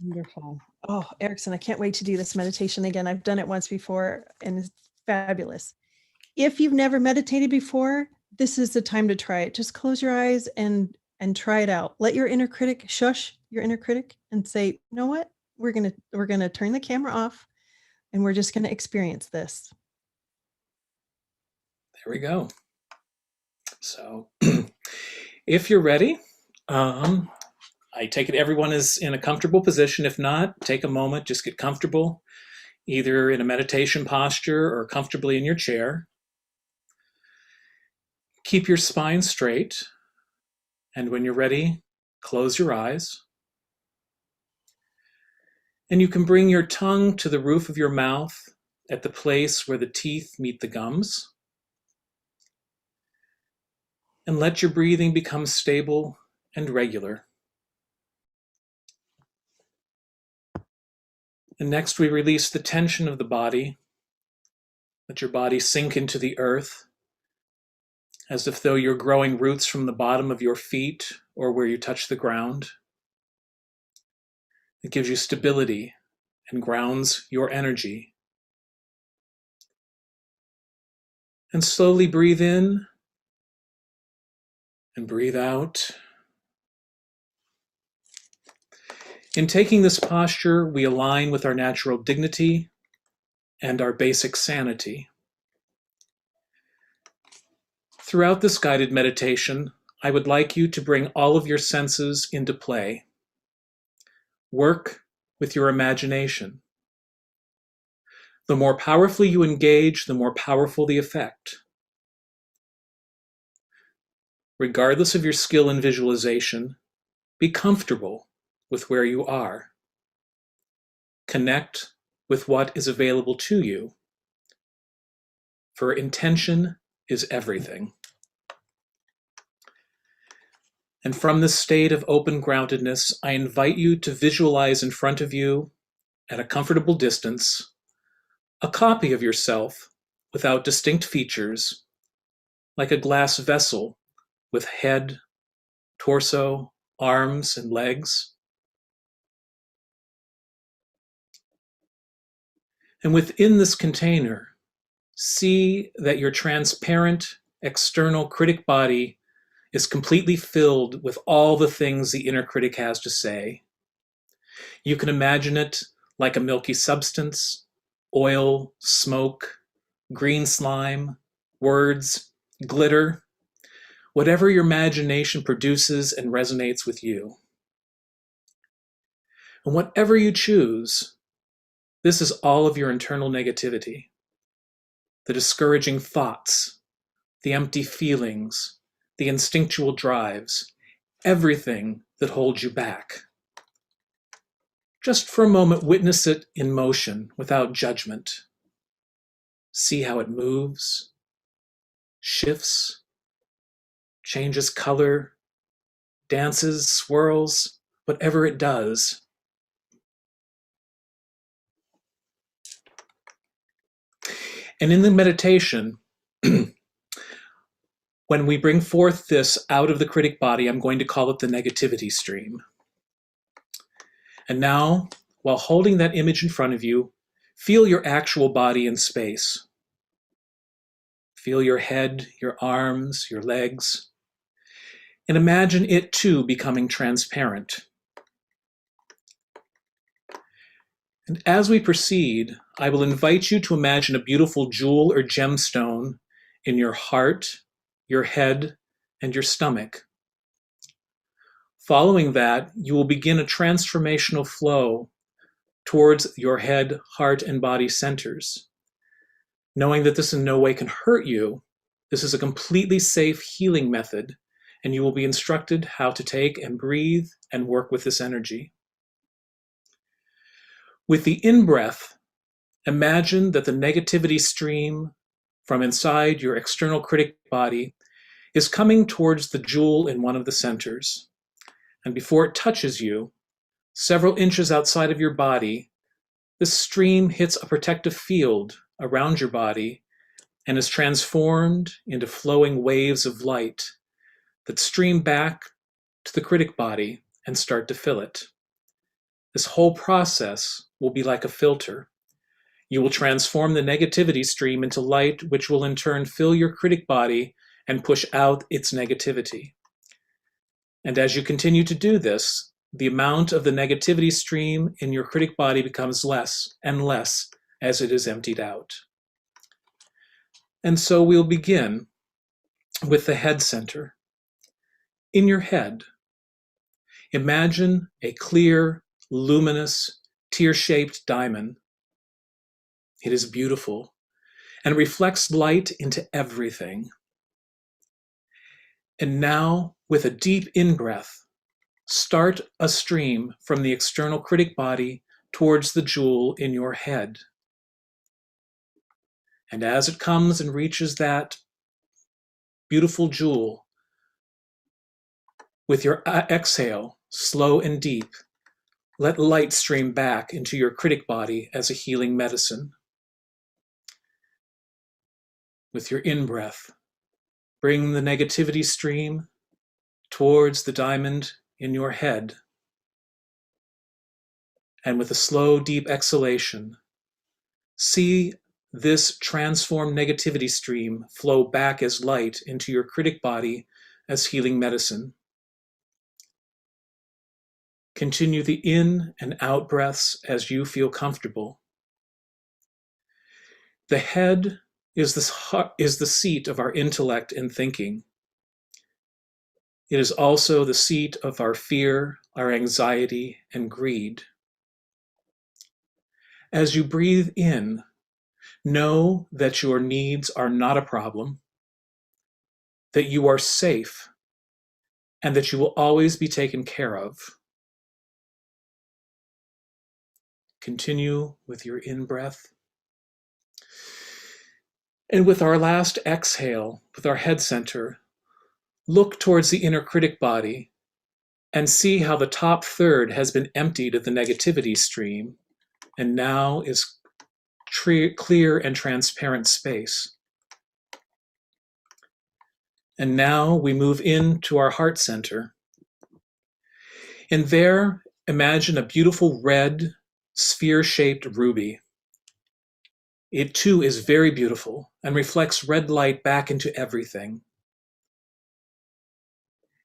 Speaker 2: Wonderful. Oh, Erickson, I can't wait to do this meditation again. I've done it once before and it's fabulous. If you've never meditated before, this is the time to try it. Just close your eyes and try it out. Let your inner critic, shush your inner critic, and say, you know what? We're gonna turn the camera off and we're just gonna experience this.
Speaker 4: There we go. So if you're ready, I take it everyone is in a comfortable position. If not, take a moment, just get comfortable, either in a meditation posture or comfortably in your chair. Keep your spine straight, and when you're ready, close your eyes. And you can bring your tongue to the roof of your mouth at the place where the teeth meet the gums. And let your breathing become stable and regular. And next we release the tension of the body. Let your body sink into the earth, as if though you're growing roots from the bottom of your feet or where you touch the ground. It gives you stability and grounds your energy. And slowly breathe in and breathe out. In taking this posture, we align with our natural dignity and our basic sanity. Throughout this guided meditation, I would like you to bring all of your senses into play. Work with your imagination. The more powerfully you engage, the more powerful the effect. Regardless of your skill in visualization, be comfortable with where you are. Connect with what is available to you. For intention is everything. And from this state of open groundedness, I invite you to visualize in front of you, at a comfortable distance, a copy of yourself without distinct features, like a glass vessel with head, torso, arms, and legs. And within this container, see that your transparent external critic body is completely filled with all the things the inner critic has to say. You can imagine it like a milky substance, oil, smoke, green slime, words, glitter, whatever your imagination produces and resonates with you. And whatever you choose, this is all of your internal negativity, the discouraging thoughts, the empty feelings, the instinctual drives, everything that holds you back. Just for a moment, witness it in motion without judgment. See how it moves, shifts, changes color, dances, swirls, whatever it does. And in the meditation, when we bring forth this out of the critic body, I'm going to call it the negativity stream. And now, while holding that image in front of you, feel your actual body in space. Feel your head, your arms, your legs, and imagine it too becoming transparent. And as we proceed, I will invite you to imagine a beautiful jewel or gemstone in your heart, your head, and your stomach. Following that, you will begin a transformational flow towards your head, heart, and body centers. Knowing that this in no way can hurt you, this is a completely safe healing method, and you will be instructed how to take and breathe and work with this energy. With the in-breath, imagine that the negativity stream from inside your external critic body is coming towards the jewel in one of the centers. And before it touches you, several inches outside of your body, this stream hits a protective field around your body and is transformed into flowing waves of light that stream back to the critic body and start to fill it. This whole process will be like a filter. You will transform the negativity stream into light, which will in turn fill your critic body and push out its negativity. And as you continue to do this, the amount of the negativity stream in your critic body becomes less and less as it is emptied out. And so we'll begin with the head center. In your head, imagine a clear, luminous, tear-shaped diamond. It is beautiful and reflects light into everything. And now, with a deep in-breath, start a stream from the external critic body towards the jewel in your head. And as it comes and reaches that beautiful jewel, with your exhale, slow and deep, let light stream back into your critic body as a healing medicine. With your in-breath, bring the negativity stream towards the diamond in your head. And with a slow, deep exhalation, see this transformed negativity stream flow back as light into your critic body as healing medicine. Continue the in and out breaths as you feel comfortable. The head is the seat of our intellect and thinking. It is also the seat of our fear, our anxiety, and greed. As you breathe in, know that your needs are not a problem, that you are safe, and that you will always be taken care of. Continue with your in-breath. And with our last exhale, with our head center, look towards the inner critic body and see how the top third has been emptied of the negativity stream and now is clear and transparent space. And now we move into our heart center. And there, imagine a beautiful red, sphere-shaped ruby. It too is very beautiful and reflects red light back into everything.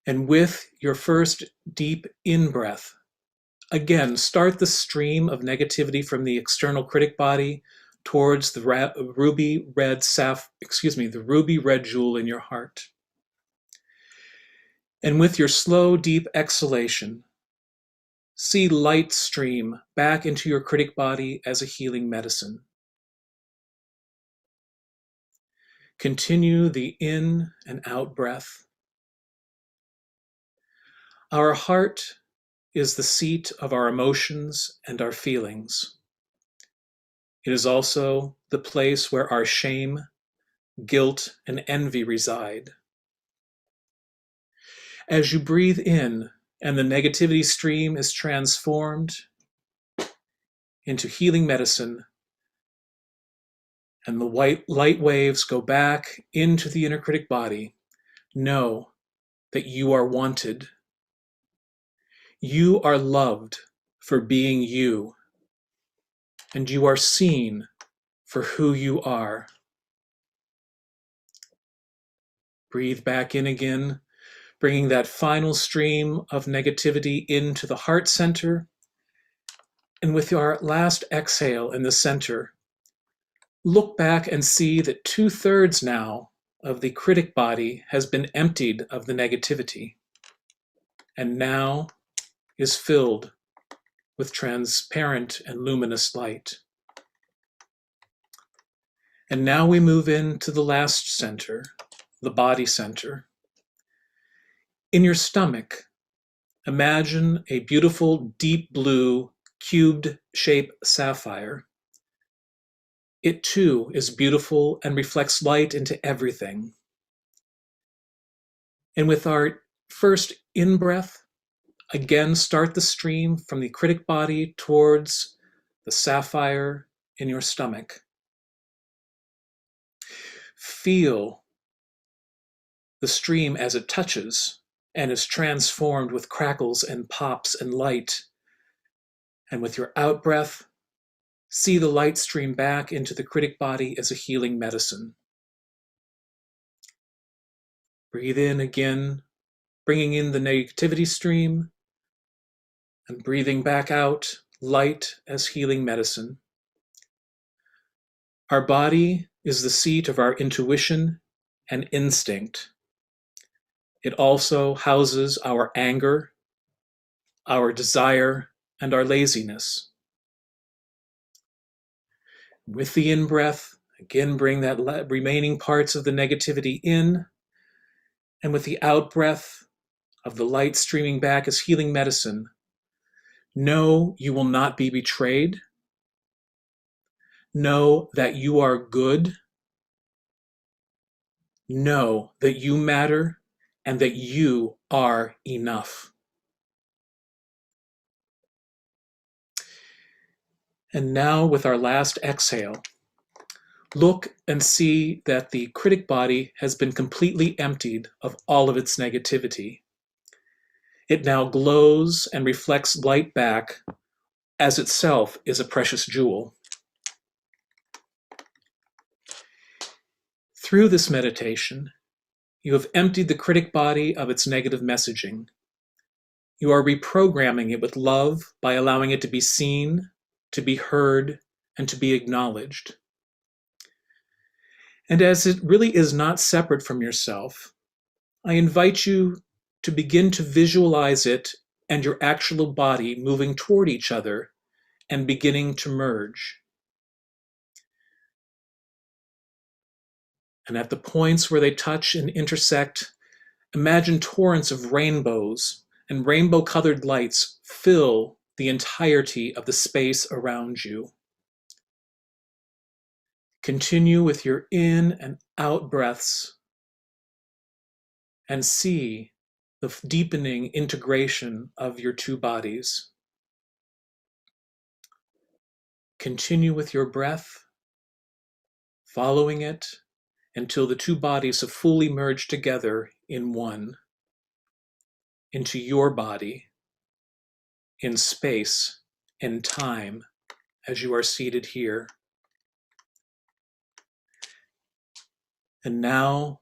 Speaker 4: And with your first deep in-breath, again, start the stream of negativity from the external critic body towards the ruby red jewel in your heart. And with your slow, deep exhalation, see light stream back into your critic body as a healing medicine. Continue the in and out breath. Our heart is the seat of our emotions and our feelings. It is also the place where our shame, guilt, and envy reside. As you breathe in and the negativity stream is transformed into healing medicine, and the white light waves go back into the inner critic body, know that you are wanted. You are loved for being you, and you are seen for who you are. Breathe back in again, bringing that final stream of negativity into the heart center. And with our last exhale in the center, look back and see that 2/3 now of the critic body has been emptied of the negativity, and now is filled with transparent and luminous light. And now we move into the last center, the body center. In your stomach, imagine a beautiful deep blue cubed shaped sapphire. It too is beautiful and reflects light into everything. And with our first in-breath, again start the stream from the critic body towards the sapphire in your stomach. Feel the stream as it touches and is transformed with crackles and pops and light. And with your out-breath, see the light stream back into the critic body as a healing medicine. Breathe in again, bringing in the negativity stream, and breathing back out, light as healing medicine. Our body is the seat of our intuition and instinct. It also houses our anger, our desire, and our laziness. With the in-breath, again bring that remaining parts of the negativity in, and with the out-breath of the light streaming back as healing medicine, know you will not be betrayed. Know that you are good. Know that you matter and that you are enough. And now with our last exhale, look and see that the critic body has been completely emptied of all of its negativity. It now glows and reflects light back, as itself is a precious jewel. Through this meditation, you have emptied the critic body of its negative messaging. You are reprogramming it with love by allowing it to be seen, to be heard, and to be acknowledged. And as it really is not separate from yourself, I invite you to begin to visualize it and your actual body moving toward each other and beginning to merge. And at the points where they touch and intersect, imagine torrents of rainbows and rainbow-colored lights fill the entirety of the space around you. Continue with your in and out breaths and see the deepening integration of your two bodies. Continue with your breath, following it until the two bodies have fully merged together in one, into your body, in space and time, as you are seated here. And now,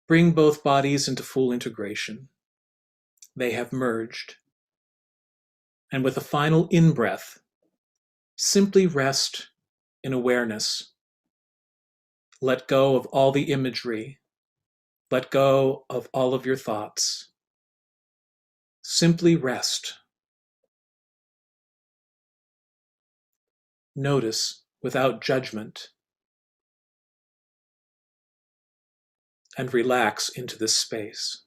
Speaker 4: bring both bodies into full integration. They have merged. And with a final in-breath, simply rest in awareness. Let go of all the imagery. Let go of all of your thoughts. Simply rest. Notice without judgment. And relax into this space.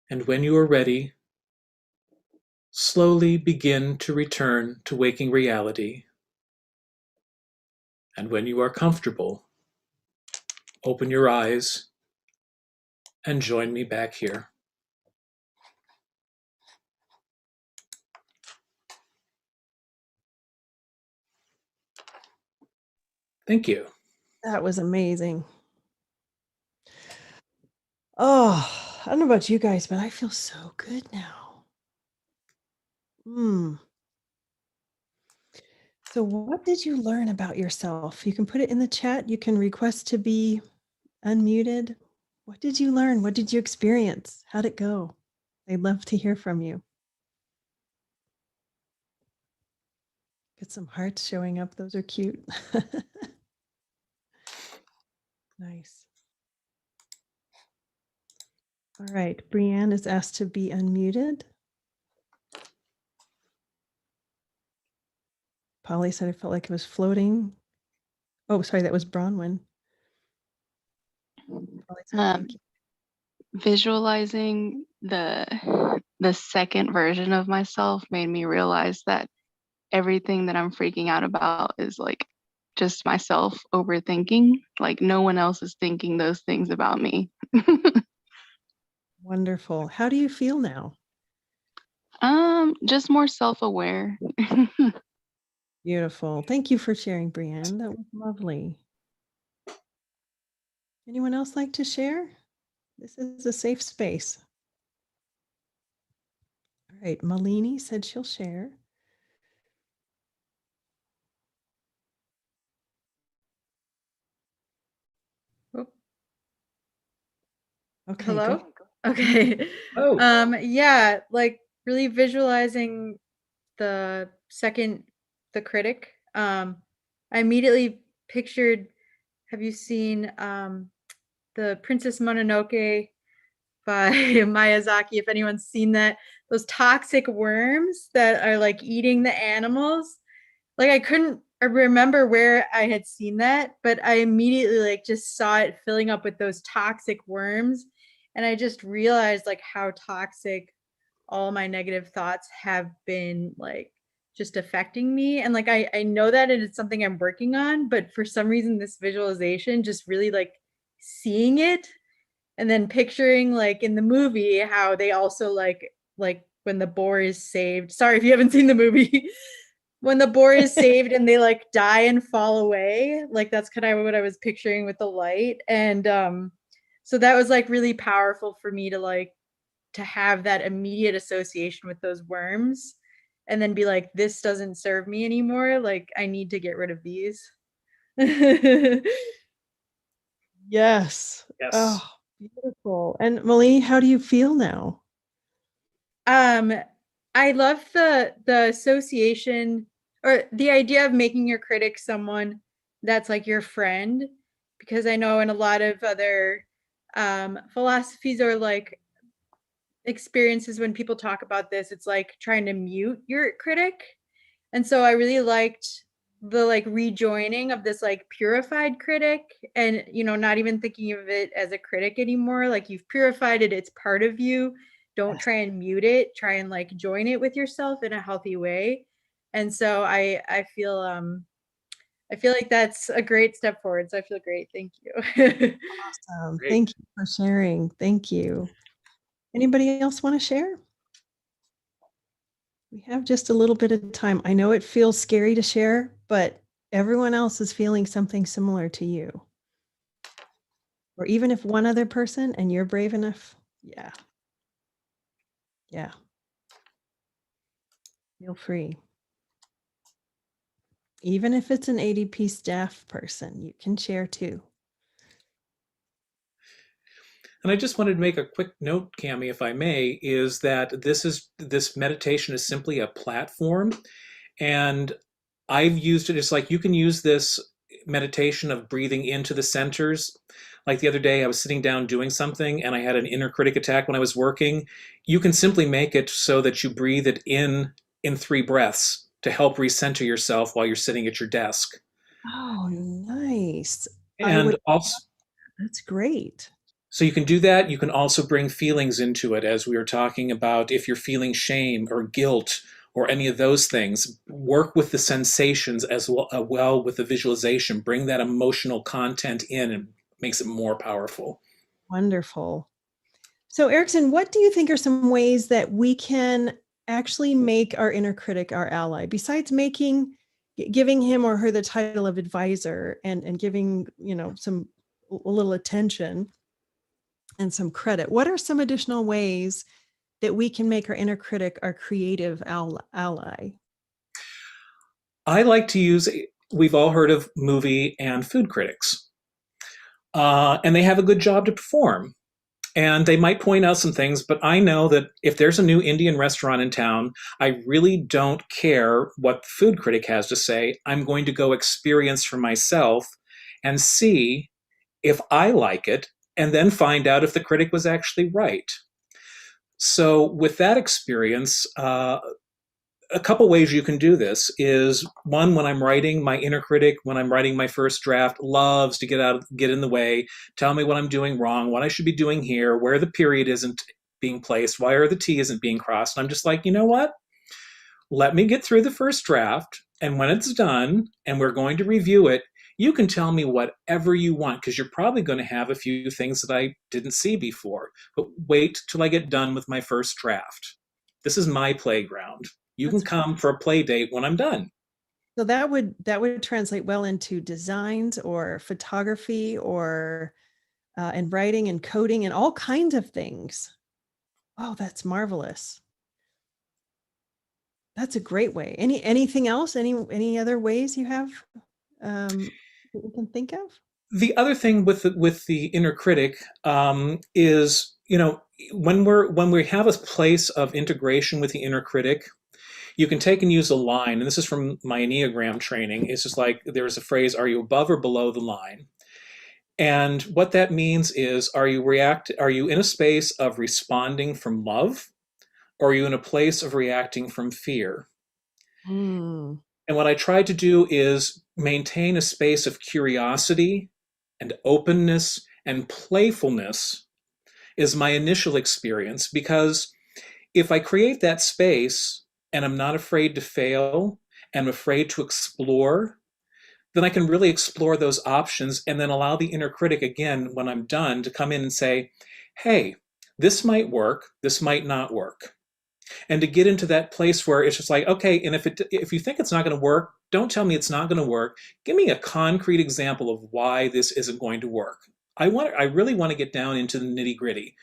Speaker 4: And when you are ready, slowly begin to return to waking reality. And when you are comfortable, open your eyes and join me back here. Thank you.
Speaker 2: That was amazing. Oh, I don't know about you guys, but I feel so good now. So what did you learn about yourself? You can put it in the chat. You can request to be unmuted. What did you learn? What did you experience? How'd it go? I'd love to hear from you. Get some hearts showing up. Those are cute. Nice. All right. Brianne is asked to be unmuted. Polly said I felt like it was floating. Oh, sorry, that was Bronwen.
Speaker 6: Visualizing the second version of myself made me realize that everything that I'm freaking out about is like just myself overthinking. Like no one else is thinking those things about me.
Speaker 2: Wonderful. How do you feel now?
Speaker 6: Just more self-aware.
Speaker 2: Beautiful. Thank you for sharing, Brianne. That was lovely. Anyone else like to share? This is a safe space. All right. Malini said she'll share. Okay.
Speaker 7: Hello?
Speaker 2: Go.
Speaker 7: Okay.
Speaker 4: Oh.
Speaker 7: Yeah, like really visualizing the critic. I immediately pictured, have you seen the Princess Mononoke by Miyazaki? If anyone's seen that, those toxic worms that are like eating the animals. Like I couldn't remember where I had seen that, but I immediately like just saw it filling up with those toxic worms. And I just realized like how toxic all my negative thoughts have been, like just affecting me. And like I know that it's something I'm working on, but for some reason this visualization just really like seeing it and then picturing like in the movie how they also like when the boar is saved. Sorry if you haven't seen the movie. When the boar is saved and they like die and fall away, like that's kind of what I was picturing with the light. And so that was like really powerful for me to have that immediate association with those worms and then be like, this doesn't serve me anymore. Like I need to get rid of these.
Speaker 2: Yes.
Speaker 4: Yes.
Speaker 2: Oh, beautiful. And Malini, how do you feel now?
Speaker 7: I love the association or the idea of making your critic someone that's like your friend, because I know in a lot of other philosophies or like experiences when people talk about this, it's like trying to mute your critic. And so I really liked the like rejoining of this like purified critic, and not even thinking of it as a critic anymore. Like you've purified it, it's part of you. Don't try and mute it, try and like join it with yourself in a healthy way. And so I feel like that's a great step forward. So I feel great. Thank you.
Speaker 2: Awesome.
Speaker 4: Great.
Speaker 2: Thank you for sharing. Thank you. Anybody else want to share? We have just a little bit of time. I know it feels scary to share, but everyone else is feeling something similar to you. Or even if one other person and you're brave enough, yeah. Feel free. Even if it's an ADP staff person, you can share too.
Speaker 4: And I just wanted to make a quick note, Cami, if I may, is that this meditation is simply a platform. And I've used it. It's like you can use this meditation of breathing into the centers. Like the other day, I was sitting down doing something and I had an inner critic attack when I was working. You can simply make it so that you breathe it in 3 breaths to help recenter yourself while you're sitting at your desk.
Speaker 2: Oh, nice.
Speaker 4: And also,
Speaker 2: that's great.
Speaker 4: so you can do that. You can also bring feelings into it, as we were talking about. If you're feeling shame or guilt or any of those things, work with the sensations as well with the visualization. Bring that emotional content in and makes it more powerful.
Speaker 2: Wonderful. So Erickson, what do you think are some ways that we can actually make our inner critic our ally, besides making giving him or her the title of advisor and giving, a little attention and some credit. What are some additional ways that we can make our inner critic our creative ally?
Speaker 4: I like to use, we've all heard of movie and food critics, and they have a good job to perform. And they might point out some things, but I know that if there's a new Indian restaurant in town, I really don't care what the food critic has to say. I'm going to go experience for myself and see if I like it, and then find out if the critic was actually right. So with that experience, a couple ways you can do this is, one, when I'm writing, my inner critic, when I'm writing my first draft, loves to get in the way, tell me what I'm doing wrong, what I should be doing here, where the period isn't being placed, why the T isn't being crossed. And I'm just like, you know what? Let me get through the first draft, and when it's done and we're going to review it, you can tell me whatever you want, because you're probably going to have a few things that I didn't see before. But wait till I get done with my first draft. This is my playground. You can come for a play date when I'm done.
Speaker 2: So that would translate well into designs or photography or and writing and coding and all kinds of things. Oh, that's marvelous. That's a great way. Anything else? Any other ways you have that we can think of?
Speaker 4: The other thing with the inner critic is, when we have a place of integration with the inner critic, you can take and use a line, and this is from my Enneagram training. It's just like, there's a phrase, are you above or below the line? And what that means is, are you in a space of responding from love, or are you in a place of reacting from fear? And what I try to do is maintain a space of curiosity and openness and playfulness is my initial experience, because if I create that space and I'm not afraid to fail and I'm afraid to explore, then I can really explore those options and then allow the inner critic, again, when I'm done, to come in and say, hey, this might work, this might not work. And to get into that place where it's just like, okay, and if you think it's not going to work, don't tell me it's not going to work. Give me a concrete example of why this isn't going to work. I really want to get down into the nitty-gritty.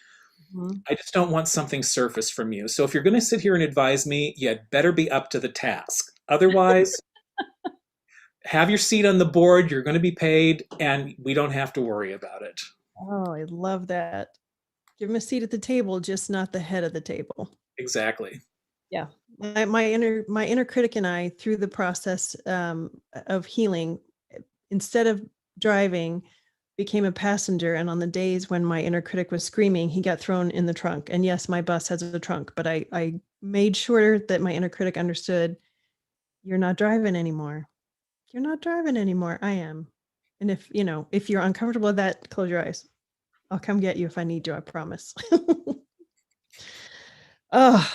Speaker 4: I just don't want something surface from you. So if you're going to sit here and advise me, you'd better be up to the task. Otherwise, have your seat on the board, you're going to be paid, and we don't have to worry about it.
Speaker 2: Oh, I love that. Give them a seat at the table, just not the head of the table.
Speaker 4: Exactly.
Speaker 2: Yeah. My inner critic and I, through the process of healing, instead of driving, became a passenger. And on the days when my inner critic was screaming, he got thrown in the trunk. And yes, my bus has a trunk, but I made sure that my inner critic understood, you're not driving anymore. You're not driving anymore. I am. And if you're uncomfortable with that, close your eyes. I'll come get you if I need you, I promise. Oh,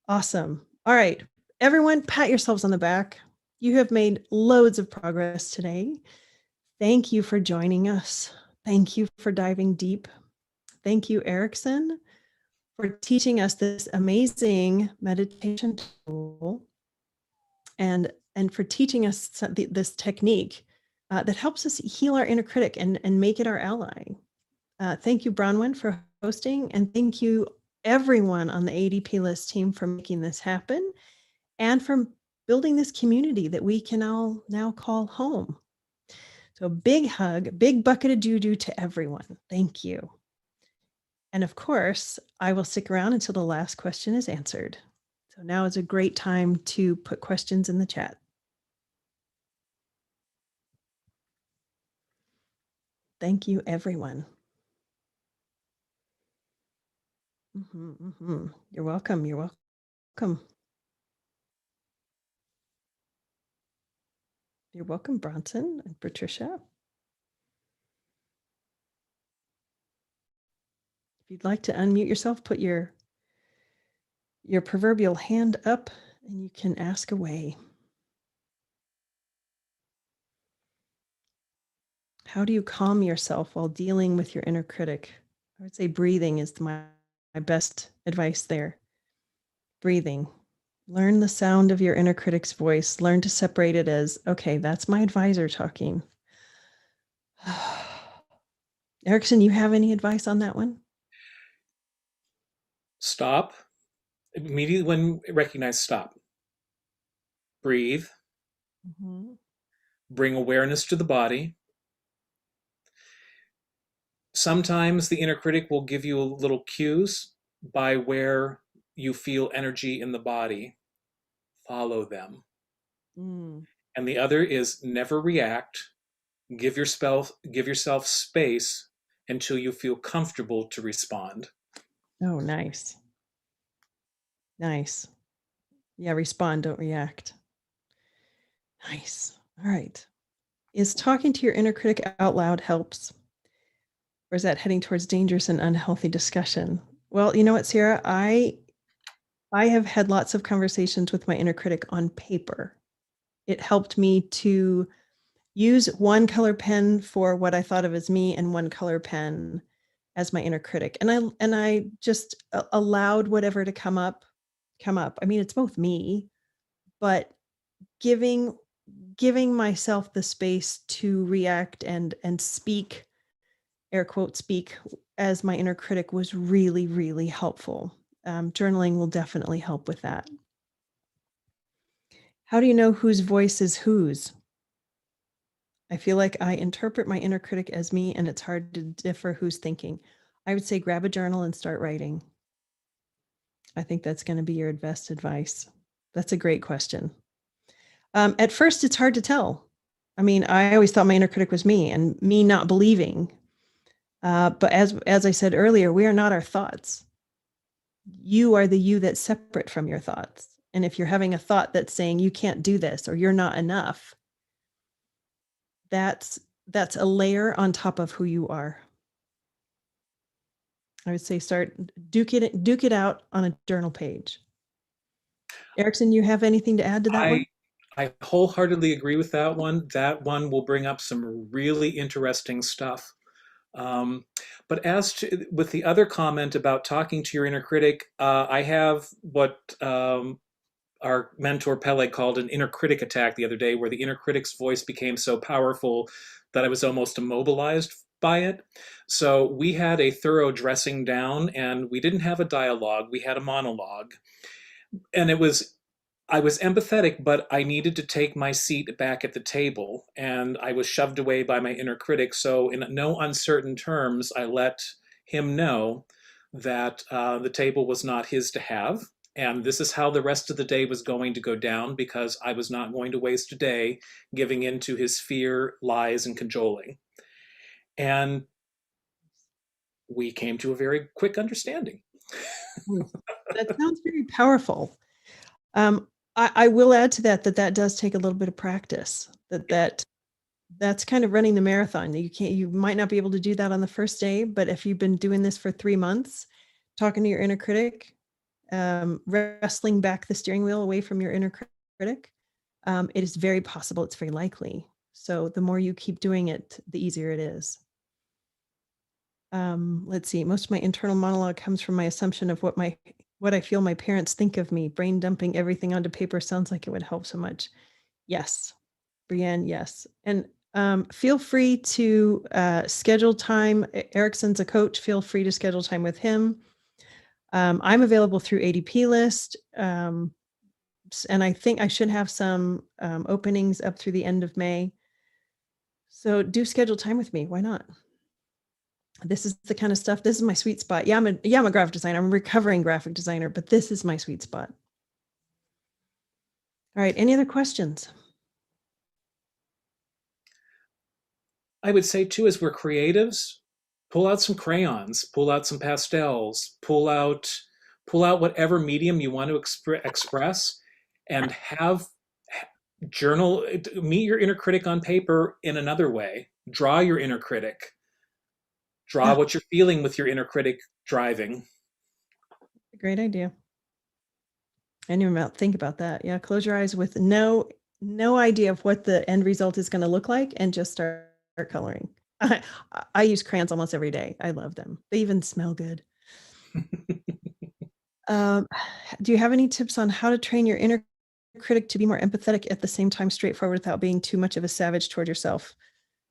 Speaker 2: awesome. All right, everyone, pat yourselves on the back. You have made loads of progress today. Thank you for joining us. Thank you for diving deep. Thank you, Erickson, for teaching us this amazing meditation tool and for teaching us this technique that helps us heal our inner critic and make it our ally. Thank you, Bronwen, for hosting, and thank you everyone on the ADPList team for making this happen and for building this community that we can all now call home. So big hug, big bucket of doo-doo to everyone. Thank you. And of course, I will stick around until the last question is answered. So now is a great time to put questions in the chat. Thank you, everyone. You're welcome. You're welcome. You're welcome, Bronson and Patricia. If you'd like to unmute yourself, put your proverbial hand up and you can ask away. How do you calm yourself while dealing with your inner critic? I would say breathing is my best advice there. Breathing. Learn the sound of your inner critic's voice. Learn to separate it as, okay, that's my advisor talking. Erickson, you have any advice on that one?
Speaker 4: Stop. Immediately when recognize, stop. Breathe.
Speaker 2: Mm-hmm.
Speaker 4: Bring awareness to the body. Sometimes the inner critic will give you little cues by where you feel energy in the body. Follow them.
Speaker 2: Mm.
Speaker 4: And the other is never react. Give yourself space until you feel comfortable to respond.
Speaker 2: Oh, nice. Nice. Yeah, respond, don't react. Nice. All right. Is talking to your inner critic out loud helps? Or is that heading towards dangerous and unhealthy discussion? Well, you know what, Sarah? I have had lots of conversations with my inner critic on paper. It helped me to use one color pen for what I thought of as me and one color pen as my inner critic. And I just allowed whatever to come up. I mean, it's both me, but giving myself the space to react and speak, air quote, speak as my inner critic was really, really helpful. Journaling will definitely help with that. How do you know whose voice is whose? I feel like I interpret my inner critic as me, and it's hard to differ who's thinking. I would say grab a journal and start writing. I think that's going to be your best advice. That's a great question. At first, it's hard to tell. I mean, I always thought my inner critic was me and me not believing. But as I said earlier, we are not our thoughts. You are the you that's separate from your thoughts. And if you're having a thought that's saying you can't do this or you're not enough, that's a layer on top of who you are. I would say start duke it out on a journal page. Erickson, you have anything to add to that one?
Speaker 4: I wholeheartedly agree with that one. That one will bring up some really interesting stuff. But as to with the other comment about talking to your inner critic, I have what our mentor Pele called an inner critic attack the other day, where the inner critic's voice became so powerful that I was almost immobilized by it. So we had a thorough dressing down, and we didn't have a dialogue, we had a monologue. And I was empathetic, but I needed to take my seat back at the table, and I was shoved away by my inner critic. So in no uncertain terms, I let him know that the table was not his to have. And this is how the rest of the day was going to go down, because I was not going to waste a day giving in to his fear, lies, and cajoling. And we came to a very quick understanding.
Speaker 2: That sounds very powerful. I will add to that does take a little bit of practice. That's kind of running the marathon. You might not be able to do that on the first day, but if you've been doing this for 3 months, talking to your inner critic, wrestling back the steering wheel away from your inner critic, it is very possible, it's very likely. So the more you keep doing it, the easier it is. Let's see, most of my internal monologue comes from my assumption of what I feel my parents think of me. Brain dumping everything onto paper sounds like it would help so much. Yes, Brienne, yes. And feel free to schedule time. Erickson's a coach. Feel free to schedule time with him. I'm available through ADPList. And I think I should have some openings up through the end of May. So do schedule time with me. Why not? This is the kind of stuff, this is my sweet spot. I'm a graphic designer. I'm a recovering graphic designer, but this is my sweet spot. All right, any other questions?
Speaker 4: I would say too, as we're creatives, pull out some crayons, pull out some pastels, pull out whatever medium you want to express, and have journal, meet your inner critic on paper in another way. Draw your inner critic. Draw what you're feeling with your inner critic driving.
Speaker 2: Great idea. I didn't even think about that. Yeah, close your eyes with no idea of what the end result is going to look like, and just start coloring. I use crayons almost every day. I love them. They even smell good. Do you have any tips on how to train your inner critic to be more empathetic at the same time straightforward without being too much of a savage toward yourself?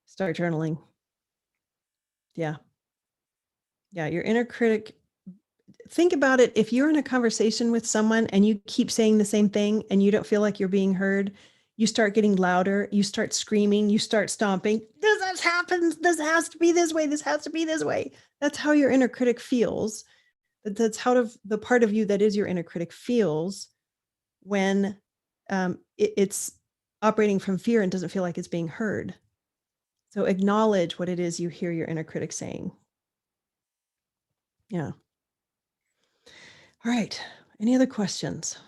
Speaker 2: Start journaling. Yeah. Yeah, your inner critic. Think about it. If you're in a conversation with someone and you keep saying the same thing and you don't feel like you're being heard, you start getting louder, you start screaming, you start stomping. This happens. This has to be this way. This has to be this way. That's how your inner critic feels. That's how the part of you that is your inner critic feels when it's operating from fear and doesn't feel like it's being heard. So acknowledge what it is you hear your inner critic saying. Yeah. All right. Any other questions?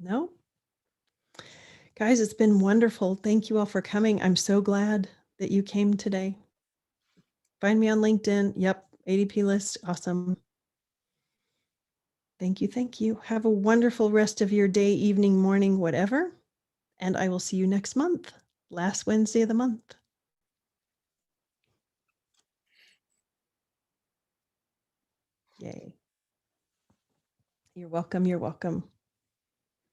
Speaker 2: No? Guys, it's been wonderful. Thank you all for coming. I'm so glad that you came today. Find me on LinkedIn. Yep. ADPList. Awesome. Thank you. Thank you. Have a wonderful rest of your day, evening, morning, whatever. And I will see you next month. Last Wednesday of the month. Yay. You're welcome. You're welcome.